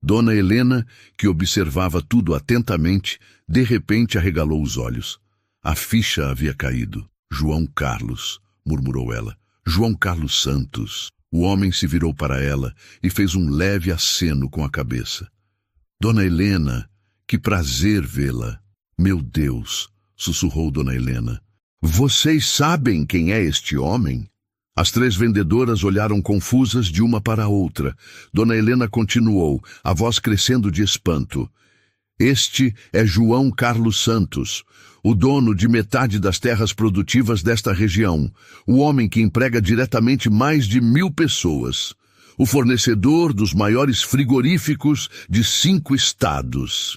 A: Dona Helena, que observava tudo atentamente, de repente arregalou os olhos. A ficha havia caído. João Carlos, murmurou ela. João Carlos Santos. O homem se virou para ela e fez um leve aceno com a cabeça. Dona Helena, que prazer vê-la. Meu Deus, sussurrou Dona Helena. Vocês sabem quem é este homem? As 3 vendedoras olharam confusas de uma para a outra. Dona Helena continuou, a voz crescendo de espanto. Este é João Carlos Santos, o dono de metade das terras produtivas desta região, o homem que emprega diretamente mais de 1.000 pessoas, o fornecedor dos maiores frigoríficos de 5 estados.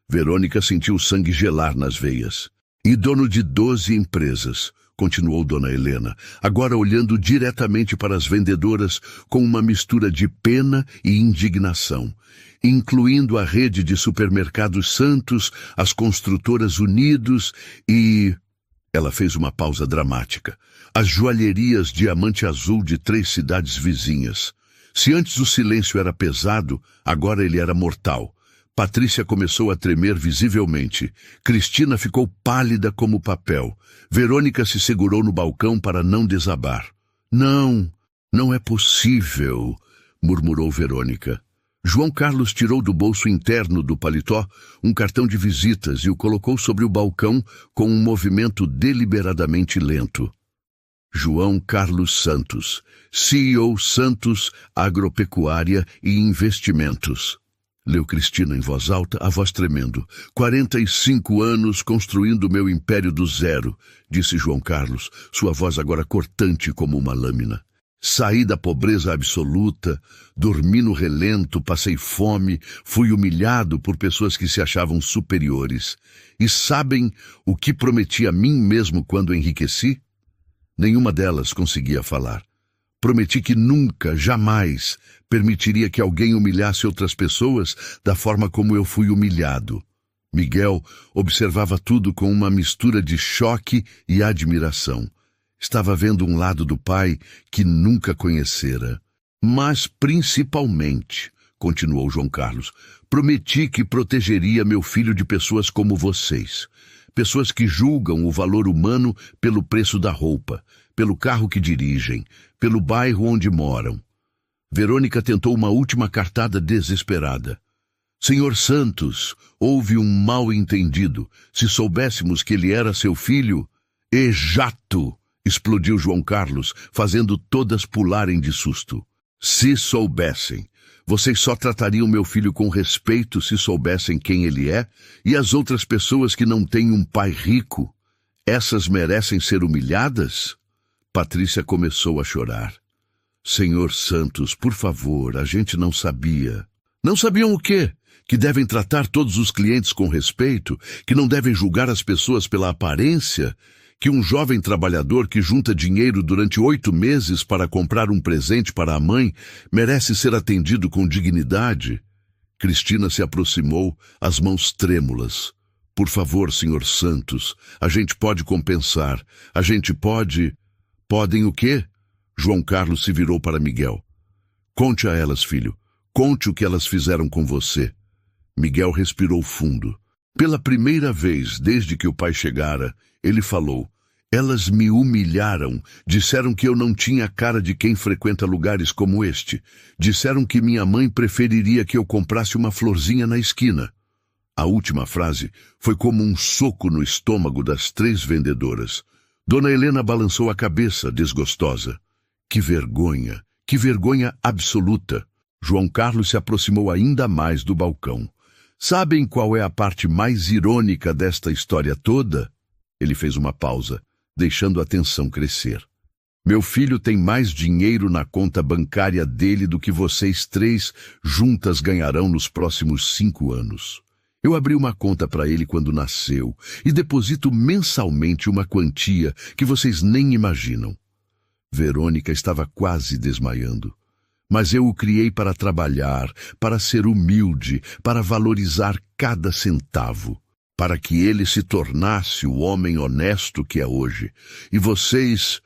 A: Verônica sentiu o sangue gelar nas veias. E dono de 12 empresas, continuou Dona Helena, agora olhando diretamente para as vendedoras com uma mistura de pena e indignação, incluindo a rede de supermercados Santos, as construtoras Unidos e... Ela fez uma pausa dramática. As joalherias Diamante Azul de 3 cidades vizinhas. Se antes o silêncio era pesado, agora ele era mortal. Patrícia começou a tremer visivelmente. Cristina ficou pálida como papel. Verônica se segurou no balcão para não desabar. Não, não é possível, murmurou Verônica. João Carlos tirou do bolso interno do paletó um cartão de visitas e o colocou sobre o balcão com um movimento deliberadamente lento. João Carlos Santos, CEO Santos Agropecuária e Investimentos. Leu Cristina em voz alta, a voz tremendo. 45 anos construindo meu império do zero, disse João Carlos, sua voz agora cortante como uma lâmina. Saí da pobreza absoluta, dormi no relento, passei fome, fui humilhado por pessoas que se achavam superiores. E sabem o que prometi a mim mesmo quando enriqueci? Nenhuma delas conseguia falar. Prometi que nunca, jamais, permitiria que alguém humilhasse outras pessoas da forma como eu fui humilhado. Miguel observava tudo com uma mistura de choque e admiração. Estava vendo um lado do pai que nunca conhecera. Mas, principalmente, continuou João Carlos, prometi que protegeria meu filho de pessoas como vocês. Pessoas que julgam o valor humano pelo preço da roupa, pelo carro que dirigem, pelo bairro onde moram. Verônica tentou uma última cartada desesperada. Senhor Santos, houve um mal-entendido. Se soubéssemos que ele era seu filho... Exato! Explodiu João Carlos, fazendo todas pularem de susto. Se soubessem. Vocês só tratariam meu filho com respeito se soubessem quem ele é, e as outras pessoas que não têm um pai rico, essas merecem ser humilhadas? Patrícia começou a chorar. Senhor Santos, por favor, a gente não sabia. Não sabiam o quê? Que devem tratar todos os clientes com respeito, que não devem julgar as pessoas pela aparência, que um jovem trabalhador que junta dinheiro durante 8 meses para comprar um presente para a mãe merece ser atendido com dignidade? Cristina se aproximou, as mãos trêmulas. Por favor, senhor Santos, a gente pode compensar. A gente pode... Podem o quê? João Carlos se virou para Miguel. Conte a elas, filho. Conte o que elas fizeram com você. Miguel respirou fundo. Pela primeira vez desde que o pai chegara, ele falou. Elas me humilharam, disseram que eu não tinha cara de quem frequenta lugares como este. Disseram que minha mãe preferiria que eu comprasse uma florzinha na esquina. A última frase foi como um soco no estômago das 3 vendedoras. Dona Helena balançou a cabeça, desgostosa. Que vergonha absoluta. João Carlos se aproximou ainda mais do balcão. Sabem qual é a parte mais irônica desta história toda? Ele fez uma pausa, deixando a tensão crescer. Meu filho tem mais dinheiro na conta bancária dele do que vocês 3 juntas ganharão nos próximos 5 anos. Eu abri uma conta para ele quando nasceu e deposito mensalmente uma quantia que vocês nem imaginam. Verônica estava quase desmaiando. Mas eu o criei para trabalhar, para ser humilde, para valorizar cada centavo, para que ele se tornasse o homem honesto que é hoje. E vocês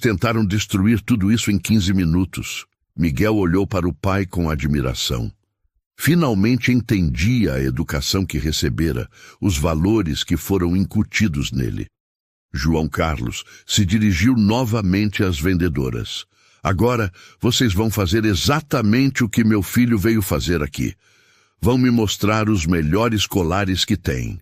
A: tentaram destruir tudo isso em 15 minutos. Miguel olhou para o pai com admiração. Finalmente entendia a educação que recebera, os valores que foram incutidos nele. João Carlos se dirigiu novamente às vendedoras. Agora, vocês vão fazer exatamente o que meu filho veio fazer aqui. Vão me mostrar os melhores colares que tem.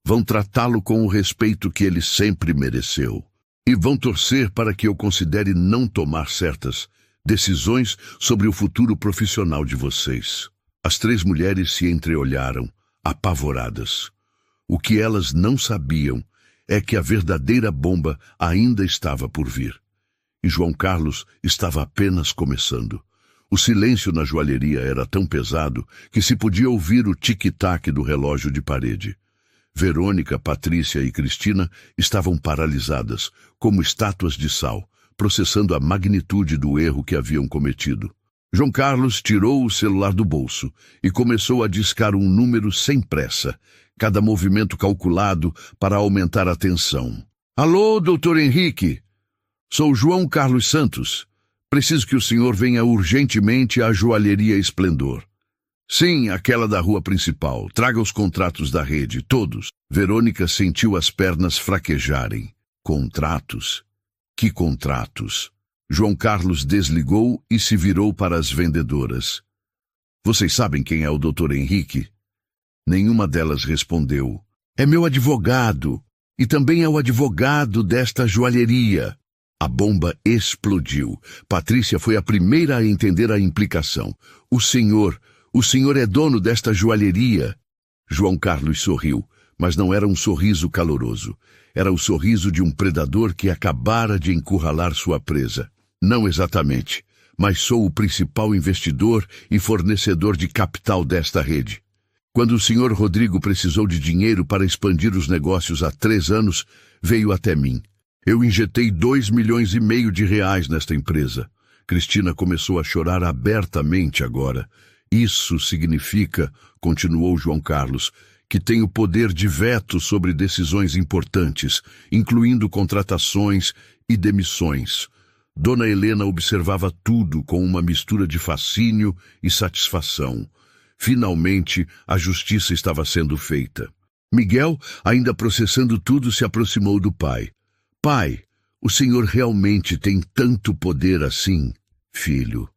A: Vão tratá-lo com o respeito que ele sempre mereceu. E vão torcer para que eu considere não tomar certas decisões sobre o futuro profissional de vocês. As 3 mulheres se entreolharam, apavoradas. O que elas não sabiam é que a verdadeira bomba ainda estava por vir. E João Carlos estava apenas começando. O silêncio na joalheria era tão pesado que se podia ouvir o tic-tac do relógio de parede. Verônica, Patrícia e Cristina estavam paralisadas, como estátuas de sal, processando a magnitude do erro que haviam cometido. João Carlos tirou o celular do bolso e começou a discar um número sem pressa, cada movimento calculado para aumentar a tensão. Alô, doutor Henrique? Sou João Carlos Santos. Preciso que o senhor venha urgentemente à joalheria Esplendor. Sim, aquela da rua principal. Traga os contratos da rede, todos. Verônica sentiu as pernas fraquejarem. Contratos? Que contratos? João Carlos desligou e se virou para as vendedoras. Vocês sabem quem é o doutor Henrique? Nenhuma delas respondeu. É meu advogado. E também é o advogado desta joalheria. A bomba explodiu. Patrícia foi a primeira a entender a implicação. O senhor é dono desta joalheria. João Carlos sorriu, mas não era um sorriso caloroso. Era o sorriso de um predador que acabara de encurralar sua presa. Não exatamente, mas sou o principal investidor e fornecedor de capital desta rede. Quando o senhor Rodrigo precisou de dinheiro para expandir os negócios há 3 anos, veio até mim. Eu injetei 2,5 milhões de reais nesta empresa. Cristina começou a chorar abertamente agora. Isso significa, continuou João Carlos, que tenho poder de veto sobre decisões importantes, incluindo contratações e demissões. Dona Helena observava tudo com uma mistura de fascínio e satisfação. Finalmente, a justiça estava sendo feita. Miguel, ainda processando tudo, se aproximou do pai. Pai, o senhor realmente tem tanto poder assim, filho.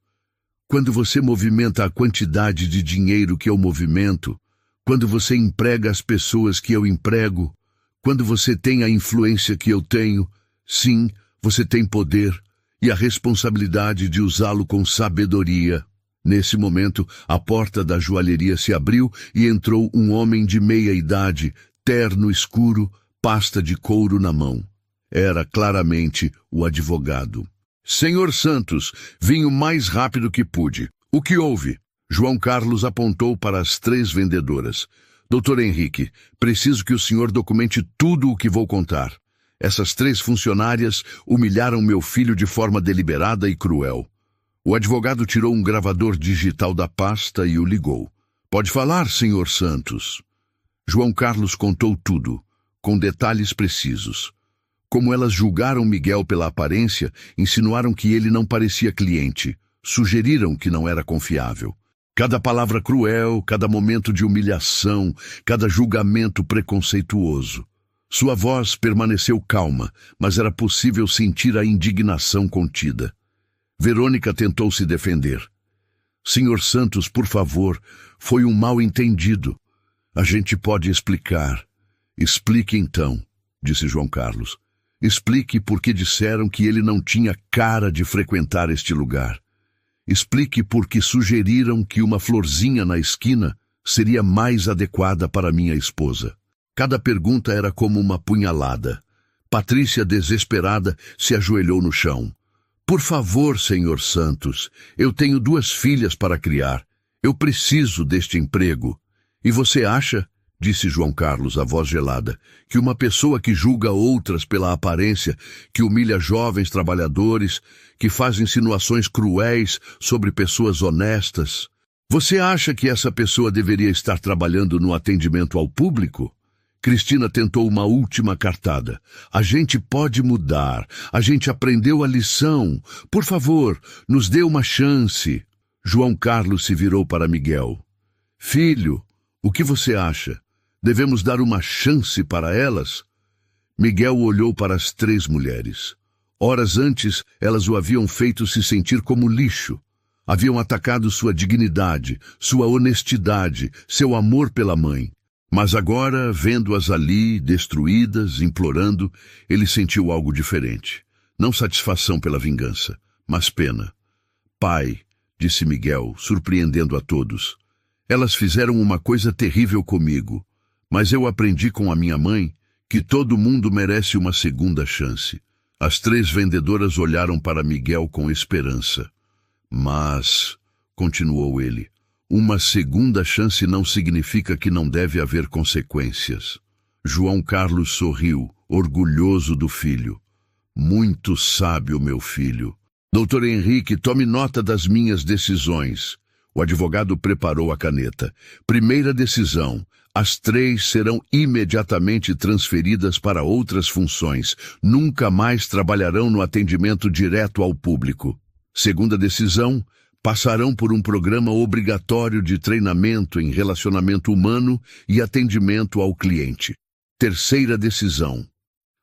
A: Quando você movimenta a quantidade de dinheiro que eu movimento, quando você emprega as pessoas que eu emprego, quando você tem a influência que eu tenho, sim, você tem poder e a responsabilidade de usá-lo com sabedoria. Nesse momento, a porta da joalheria se abriu e entrou um homem de meia idade, terno escuro, pasta de couro na mão. Era claramente o advogado. Senhor Santos, vim o mais rápido que pude. O que houve? João Carlos apontou para as 3 vendedoras. Doutor Henrique, preciso que o senhor documente tudo o que vou contar. Essas 3 funcionárias humilharam meu filho de forma deliberada e cruel. O advogado tirou um gravador digital da pasta e o ligou. Pode falar, senhor Santos. João Carlos contou tudo, com detalhes precisos. Como elas julgaram Miguel pela aparência, insinuaram que ele não parecia cliente, sugeriram que não era confiável. Cada palavra cruel, cada momento de humilhação, cada julgamento preconceituoso. Sua voz permaneceu calma, mas era possível sentir a indignação contida. Verônica tentou se defender. Senhor Santos, por favor, foi um mal-entendido. A gente pode explicar. Explique então, disse João Carlos. Explique por que disseram que ele não tinha cara de frequentar este lugar. Explique por que sugeriram que uma florzinha na esquina seria mais adequada para minha esposa. Cada pergunta era como uma punhalada. Patrícia, desesperada, se ajoelhou no chão. Por favor, senhor Santos, eu tenho 2 filhas para criar. Eu preciso deste emprego. E você acha, disse João Carlos, a voz gelada, que uma pessoa que julga outras pela aparência, que humilha jovens trabalhadores, que faz insinuações cruéis sobre pessoas honestas, você acha que essa pessoa deveria estar trabalhando no atendimento ao público? Cristina tentou uma última cartada. A gente pode mudar. A gente aprendeu a lição. Por favor, nos dê uma chance. João Carlos se virou para Miguel. Filho, o que você acha? Devemos dar uma chance para elas? Miguel olhou para as 3 mulheres. Horas antes, elas o haviam feito se sentir como lixo. Haviam atacado sua dignidade, sua honestidade, seu amor pela mãe. Mas agora, vendo-as ali, destruídas, implorando, ele sentiu algo diferente. Não satisfação pela vingança, mas pena. Pai, disse Miguel, surpreendendo a todos, elas fizeram uma coisa terrível comigo, mas eu aprendi com a minha mãe que todo mundo merece uma segunda chance. As 3 vendedoras olharam para Miguel com esperança. Mas, continuou ele, uma segunda chance não significa que não deve haver consequências. João Carlos sorriu, orgulhoso do filho. Muito sábio, meu filho. Doutor Henrique, tome nota das minhas decisões. O advogado preparou a caneta. Primeira decisão. As 3 serão imediatamente transferidas para outras funções. Nunca mais trabalharão no atendimento direto ao público. Segunda decisão. Passarão por um programa obrigatório de treinamento em relacionamento humano e atendimento ao cliente. Terceira decisão.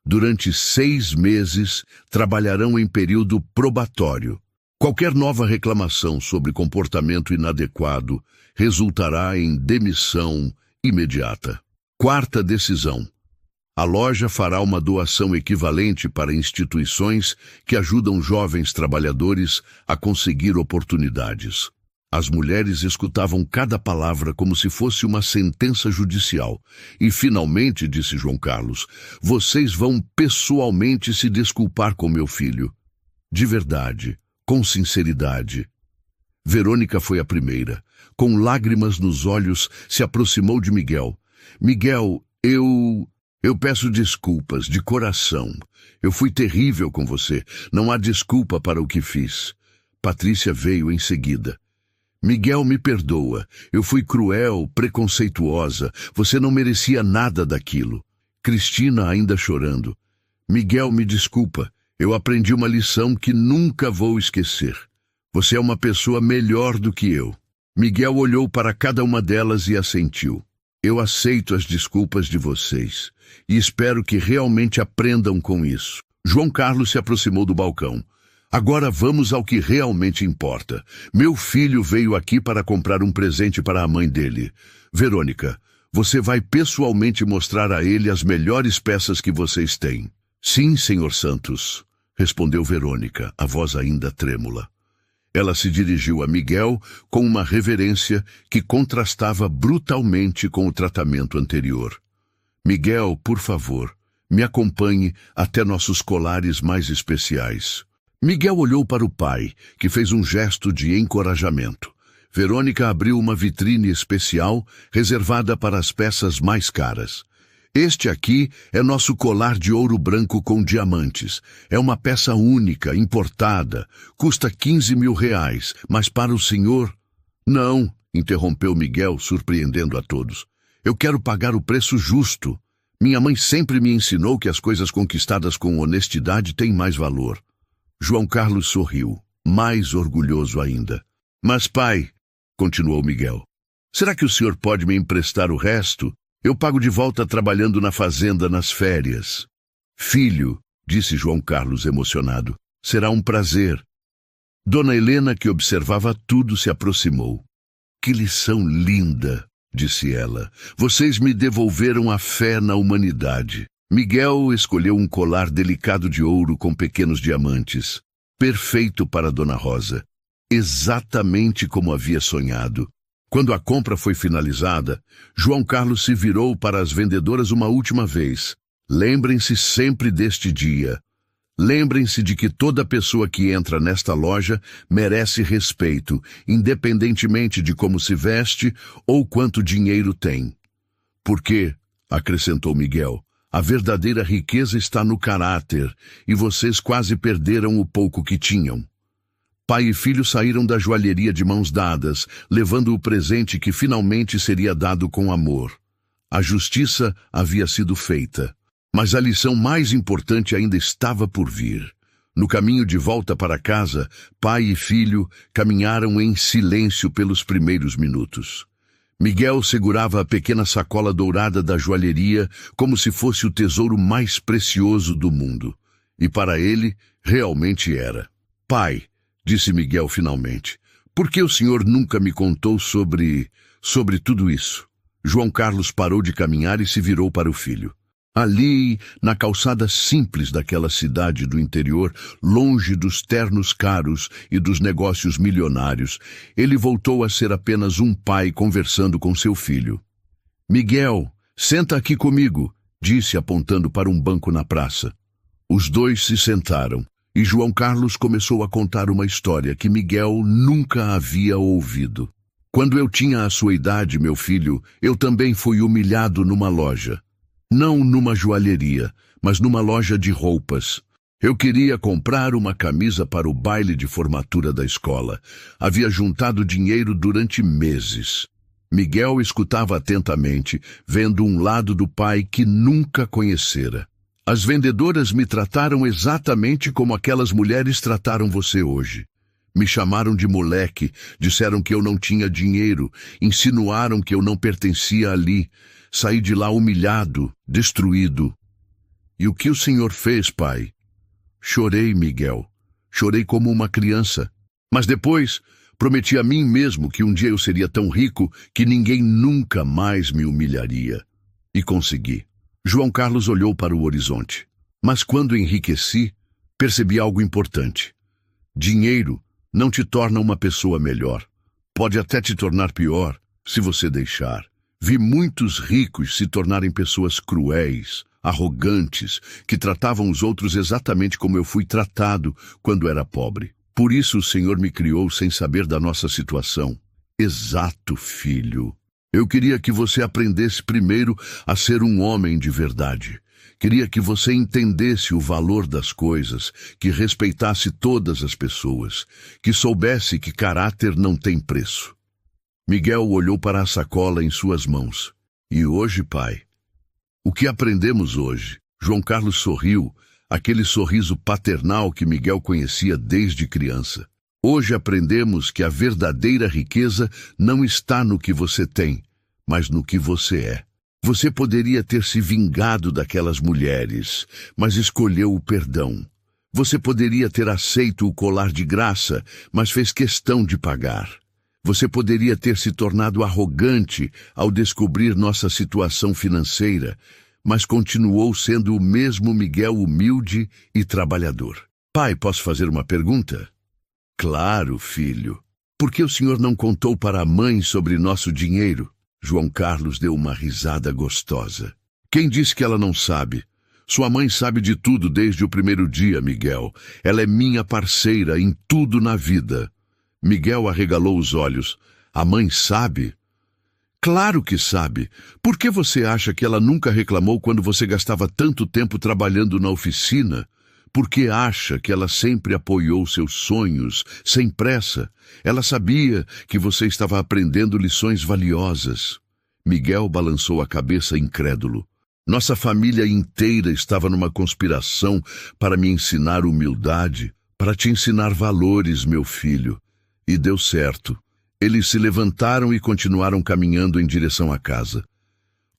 A: Durante 6 meses, trabalharão em período probatório. Qualquer nova reclamação sobre comportamento inadequado resultará em demissão imediata. Quarta decisão. A loja fará uma doação equivalente para instituições que ajudam jovens trabalhadores a conseguir oportunidades. As mulheres escutavam cada palavra como se fosse uma sentença judicial. E, finalmente, disse João Carlos, vocês vão pessoalmente se desculpar com meu filho. De verdade, com sinceridade. Verônica foi a primeira. Com lágrimas nos olhos, se aproximou de Miguel. Miguel, eu peço desculpas, de coração. Eu fui terrível com você. Não há desculpa para o que fiz. Patrícia veio em seguida. Miguel, me perdoa. Eu fui cruel, preconceituosa. Você não merecia nada daquilo. Cristina ainda chorando. Miguel, me desculpa. Eu aprendi uma lição que nunca vou esquecer. Você é uma pessoa melhor do que eu. Miguel olhou para cada uma delas e assentiu. Eu aceito as desculpas de vocês e espero que realmente aprendam com isso. João Carlos se aproximou do balcão. Agora vamos ao que realmente importa. Meu filho veio aqui para comprar um presente para a mãe dele. Verônica, você vai pessoalmente mostrar a ele as melhores peças que vocês têm. Sim, senhor Santos, respondeu Verônica, a voz ainda trêmula. Ela se dirigiu a Miguel com uma reverência que contrastava brutalmente com o tratamento anterior. Miguel, por favor, me acompanhe até nossos colares mais especiais. Miguel olhou para o pai, que fez um gesto de encorajamento. Verônica abriu uma vitrine especial reservada para as peças mais caras. Este aqui é nosso colar de ouro branco com diamantes. É uma peça única, importada. Custa 15 mil reais, mas para o senhor... Não, interrompeu Miguel, surpreendendo a todos. Eu quero pagar o preço justo. Minha mãe sempre me ensinou que as coisas conquistadas com honestidade têm mais valor. João Carlos sorriu, mais orgulhoso ainda. Mas, pai, continuou Miguel, será que o senhor pode me emprestar o resto? Eu pago de volta trabalhando na fazenda nas férias. Filho, disse João Carlos emocionado, será um prazer. Dona Helena, que observava tudo, se aproximou. Que lição linda, disse ela. Vocês me devolveram a fé na humanidade. Miguel escolheu um colar delicado de ouro com pequenos diamantes. Perfeito para Dona Rosa. Exatamente como havia sonhado. Quando a compra foi finalizada, João Carlos se virou para as vendedoras uma última vez. Lembrem-se sempre deste dia. Lembrem-se de que toda pessoa que entra nesta loja merece respeito, independentemente de como se veste ou quanto dinheiro tem. Porque, acrescentou Miguel, a verdadeira riqueza está no caráter, e vocês quase perderam o pouco que tinham. Pai e filho saíram da joalheria de mãos dadas, levando o presente que finalmente seria dado com amor. A justiça havia sido feita, mas a lição mais importante ainda estava por vir. No caminho de volta para casa, pai e filho caminharam em silêncio pelos primeiros minutos. Miguel segurava a pequena sacola dourada da joalheria como se fosse o tesouro mais precioso do mundo. E para ele, realmente era. Pai, disse Miguel finalmente, por que o senhor nunca me contou sobre tudo isso? João Carlos parou de caminhar e se virou para o filho. Ali, na calçada simples daquela cidade do interior, longe dos ternos caros e dos negócios milionários, ele voltou a ser apenas um pai conversando com seu filho. Miguel, senta aqui comigo, disse apontando para um banco na praça. Os dois se sentaram. E João Carlos começou a contar uma história que Miguel nunca havia ouvido. Quando eu tinha a sua idade, meu filho, eu também fui humilhado numa loja. Não numa joalheria, mas numa loja de roupas. Eu queria comprar uma camisa para o baile de formatura da escola. Havia juntado dinheiro durante meses. Miguel escutava atentamente, vendo um lado do pai que nunca conhecera. As vendedoras me trataram exatamente como aquelas mulheres trataram você hoje. Me chamaram de moleque, disseram que eu não tinha dinheiro, insinuaram que eu não pertencia ali. Saí de lá humilhado, destruído. E o que o senhor fez, pai? Chorei, Miguel. Chorei como uma criança. Mas depois, prometi a mim mesmo que um dia eu seria tão rico que ninguém nunca mais me humilharia. E consegui. João Carlos olhou para o horizonte. Mas quando enriqueci, percebi algo importante. Dinheiro não te torna uma pessoa melhor. Pode até te tornar pior, se você deixar. Vi muitos ricos se tornarem pessoas cruéis, arrogantes, que tratavam os outros exatamente como eu fui tratado quando era pobre. Por isso o Senhor me criou sem saber da nossa situação. Exato, filho. Eu queria que você aprendesse primeiro a ser um homem de verdade. Queria que você entendesse o valor das coisas, que respeitasse todas as pessoas, que soubesse que caráter não tem preço. Miguel olhou para a sacola em suas mãos. E hoje, pai? O que aprendemos hoje? João Carlos sorriu, aquele sorriso paternal que Miguel conhecia desde criança. Hoje aprendemos que a verdadeira riqueza não está no que você tem, mas no que você é. Você poderia ter se vingado daquelas mulheres, mas escolheu o perdão. Você poderia ter aceito o colar de graça, mas fez questão de pagar. Você poderia ter se tornado arrogante ao descobrir nossa situação financeira, mas continuou sendo o mesmo Miguel humilde e trabalhador. Pai, posso fazer uma pergunta? Claro, filho. Por que o senhor não contou para a mãe sobre nosso dinheiro? João Carlos deu uma risada gostosa. Quem disse que ela não sabe? Sua mãe sabe de tudo desde o primeiro dia, Miguel. Ela é minha parceira em tudo na vida. Miguel arregalou os olhos. A mãe sabe? Claro que sabe. Por que você acha que ela nunca reclamou quando você gastava tanto tempo trabalhando na oficina? Por que acha que ela sempre apoiou seus sonhos, sem pressa? Ela sabia que você estava aprendendo lições valiosas. Miguel balançou a cabeça incrédulo. Nossa família inteira estava numa conspiração para me ensinar humildade, para te ensinar valores, meu filho. E deu certo. Eles se levantaram e continuaram caminhando em direção à casa.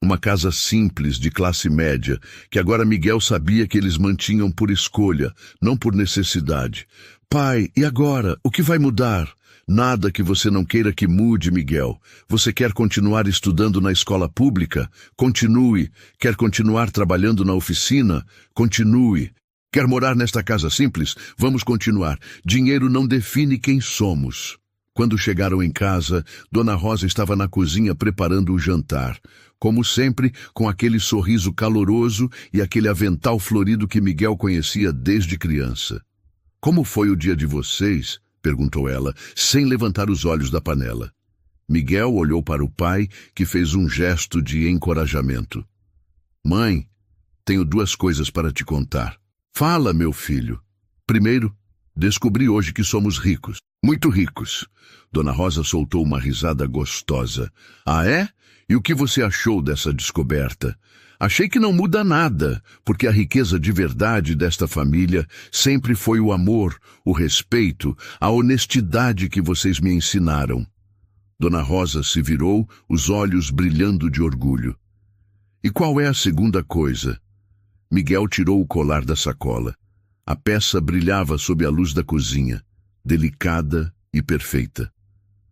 A: Uma casa simples, de classe média, que agora Miguel sabia que eles mantinham por escolha, não por necessidade. Pai, e agora? O que vai mudar? Nada que você não queira que mude, Miguel. Você quer continuar estudando na escola pública? Continue. Quer continuar trabalhando na oficina? Continue. Quer morar nesta casa simples? Vamos continuar. Dinheiro não define quem somos. Quando chegaram em casa, Dona Rosa estava na cozinha preparando o jantar. Como sempre, com aquele sorriso caloroso e aquele avental florido que Miguel conhecia desde criança. Como foi o dia de vocês? Perguntou ela, sem levantar os olhos da panela. Miguel olhou para o pai, que fez um gesto de encorajamento. Mãe, tenho 2 coisas para te contar. Fala, meu filho. Primeiro, descobri hoje que somos ricos. Muito ricos. Dona Rosa soltou uma risada gostosa. Ah, é? E o que você achou dessa descoberta? Achei que não muda nada, porque a riqueza de verdade desta família sempre foi o amor, o respeito, a honestidade que vocês me ensinaram. Dona Rosa se virou, os olhos brilhando de orgulho. E qual é a segunda coisa? Miguel tirou o colar da sacola. A peça brilhava sob a luz da cozinha, delicada e perfeita.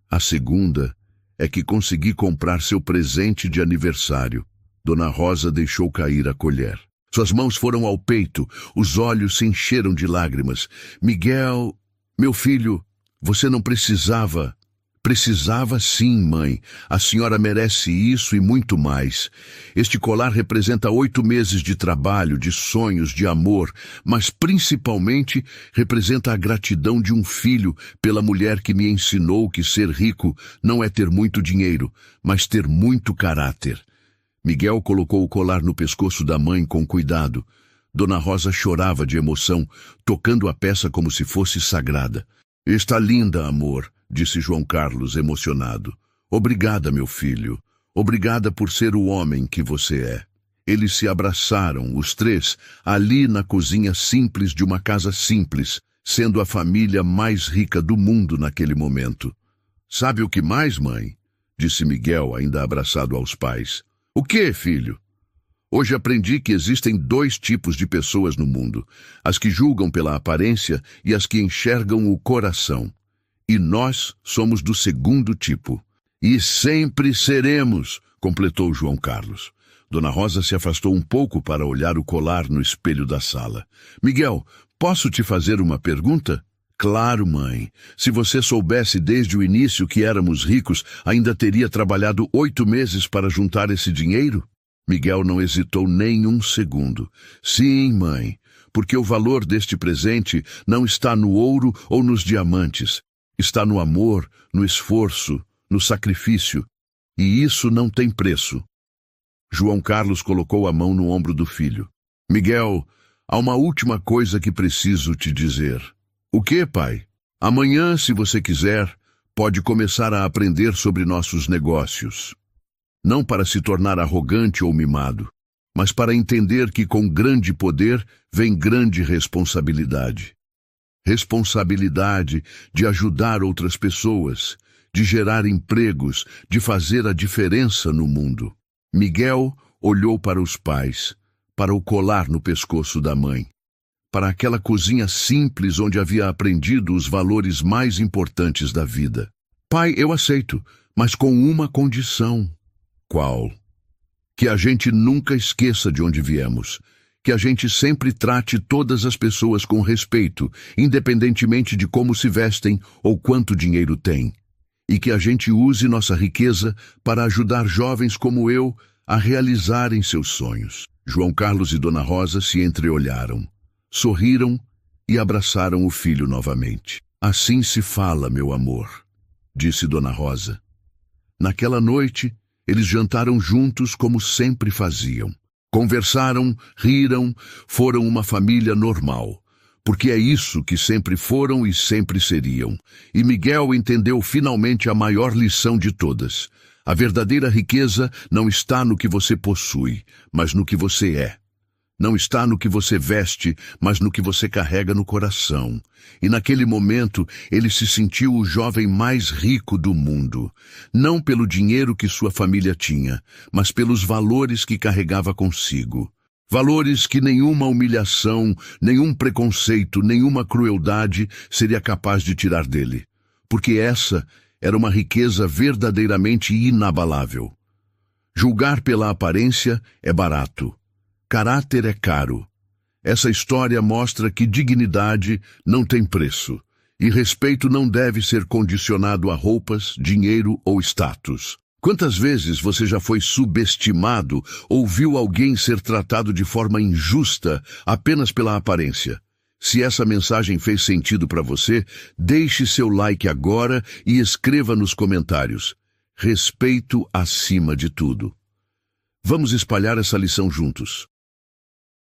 A: A segunda é que consegui comprar seu presente de aniversário. Dona Rosa deixou cair a colher. Suas mãos foram ao peito, os olhos se encheram de lágrimas. Miguel, meu filho, você não precisava. Precisava sim, mãe. A senhora merece isso e muito mais. Este colar representa 8 meses de trabalho, de sonhos, de amor, mas principalmente representa a gratidão de um filho pela mulher que me ensinou que ser rico não é ter muito dinheiro, mas ter muito caráter. Miguel colocou o colar no pescoço da mãe com cuidado. Dona Rosa chorava de emoção, tocando a peça como se fosse sagrada. Está linda, amor, disse João Carlos, emocionado. Obrigada, meu filho. Obrigada por ser o homem que você é. Eles se abraçaram, os 3, ali na cozinha simples de uma casa simples, sendo a família mais rica do mundo naquele momento. Sabe o que mais, mãe? Disse Miguel, ainda abraçado aos pais. O quê, filho? Hoje aprendi que existem 2 tipos de pessoas no mundo, as que julgam pela aparência e as que enxergam o coração. E nós somos do segundo tipo. E sempre seremos, completou João Carlos. Dona Rosa se afastou um pouco para olhar o colar no espelho da sala. Miguel, posso te fazer uma pergunta? Claro, mãe. Se você soubesse desde o início que éramos ricos, ainda teria trabalhado 8 meses para juntar esse dinheiro? Miguel não hesitou nem um segundo. Sim, mãe, porque o valor deste presente não está no ouro ou nos diamantes. Está no amor, no esforço, no sacrifício. E isso não tem preço. João Carlos colocou a mão no ombro do filho. Miguel, há uma última coisa que preciso te dizer. O quê, pai? Amanhã, se você quiser, pode começar a aprender sobre nossos negócios. Não para se tornar arrogante ou mimado, mas para entender que com grande poder vem grande responsabilidade. Responsabilidade de ajudar outras pessoas, de gerar empregos, de fazer a diferença no mundo. Miguel olhou para os pais, para o colar no pescoço da mãe, para aquela cozinha simples onde havia aprendido os valores mais importantes da vida. Pai, eu aceito, mas com uma condição. Qual? Que a gente nunca esqueça de onde viemos. Que a gente sempre trate todas as pessoas com respeito, independentemente de como se vestem ou quanto dinheiro têm. E que a gente use nossa riqueza para ajudar jovens como eu a realizarem seus sonhos. João Carlos e Dona Rosa se entreolharam, sorriram e abraçaram o filho novamente. Assim se fala, meu amor, disse Dona Rosa. Naquela noite, eles jantaram juntos como sempre faziam. Conversaram, riram, foram uma família normal, porque é isso que sempre foram e sempre seriam. E Miguel entendeu finalmente a maior lição de todas. A verdadeira riqueza não está no que você possui, mas no que você é. Não está no que você veste, mas no que você carrega no coração. E naquele momento, ele se sentiu o jovem mais rico do mundo. Não pelo dinheiro que sua família tinha, mas pelos valores que carregava consigo. Valores que nenhuma humilhação, nenhum preconceito, nenhuma crueldade seria capaz de tirar dele. Porque essa era uma riqueza verdadeiramente inabalável. Julgar pela aparência é barato. Caráter é caro. Essa história mostra que dignidade não tem preço, e respeito não deve ser condicionado a roupas, dinheiro ou status. Quantas vezes você já foi subestimado ou viu alguém ser tratado de forma injusta apenas pela aparência? Se essa mensagem fez sentido para você, deixe seu like agora e escreva nos comentários: respeito acima de tudo. Vamos espalhar essa lição juntos.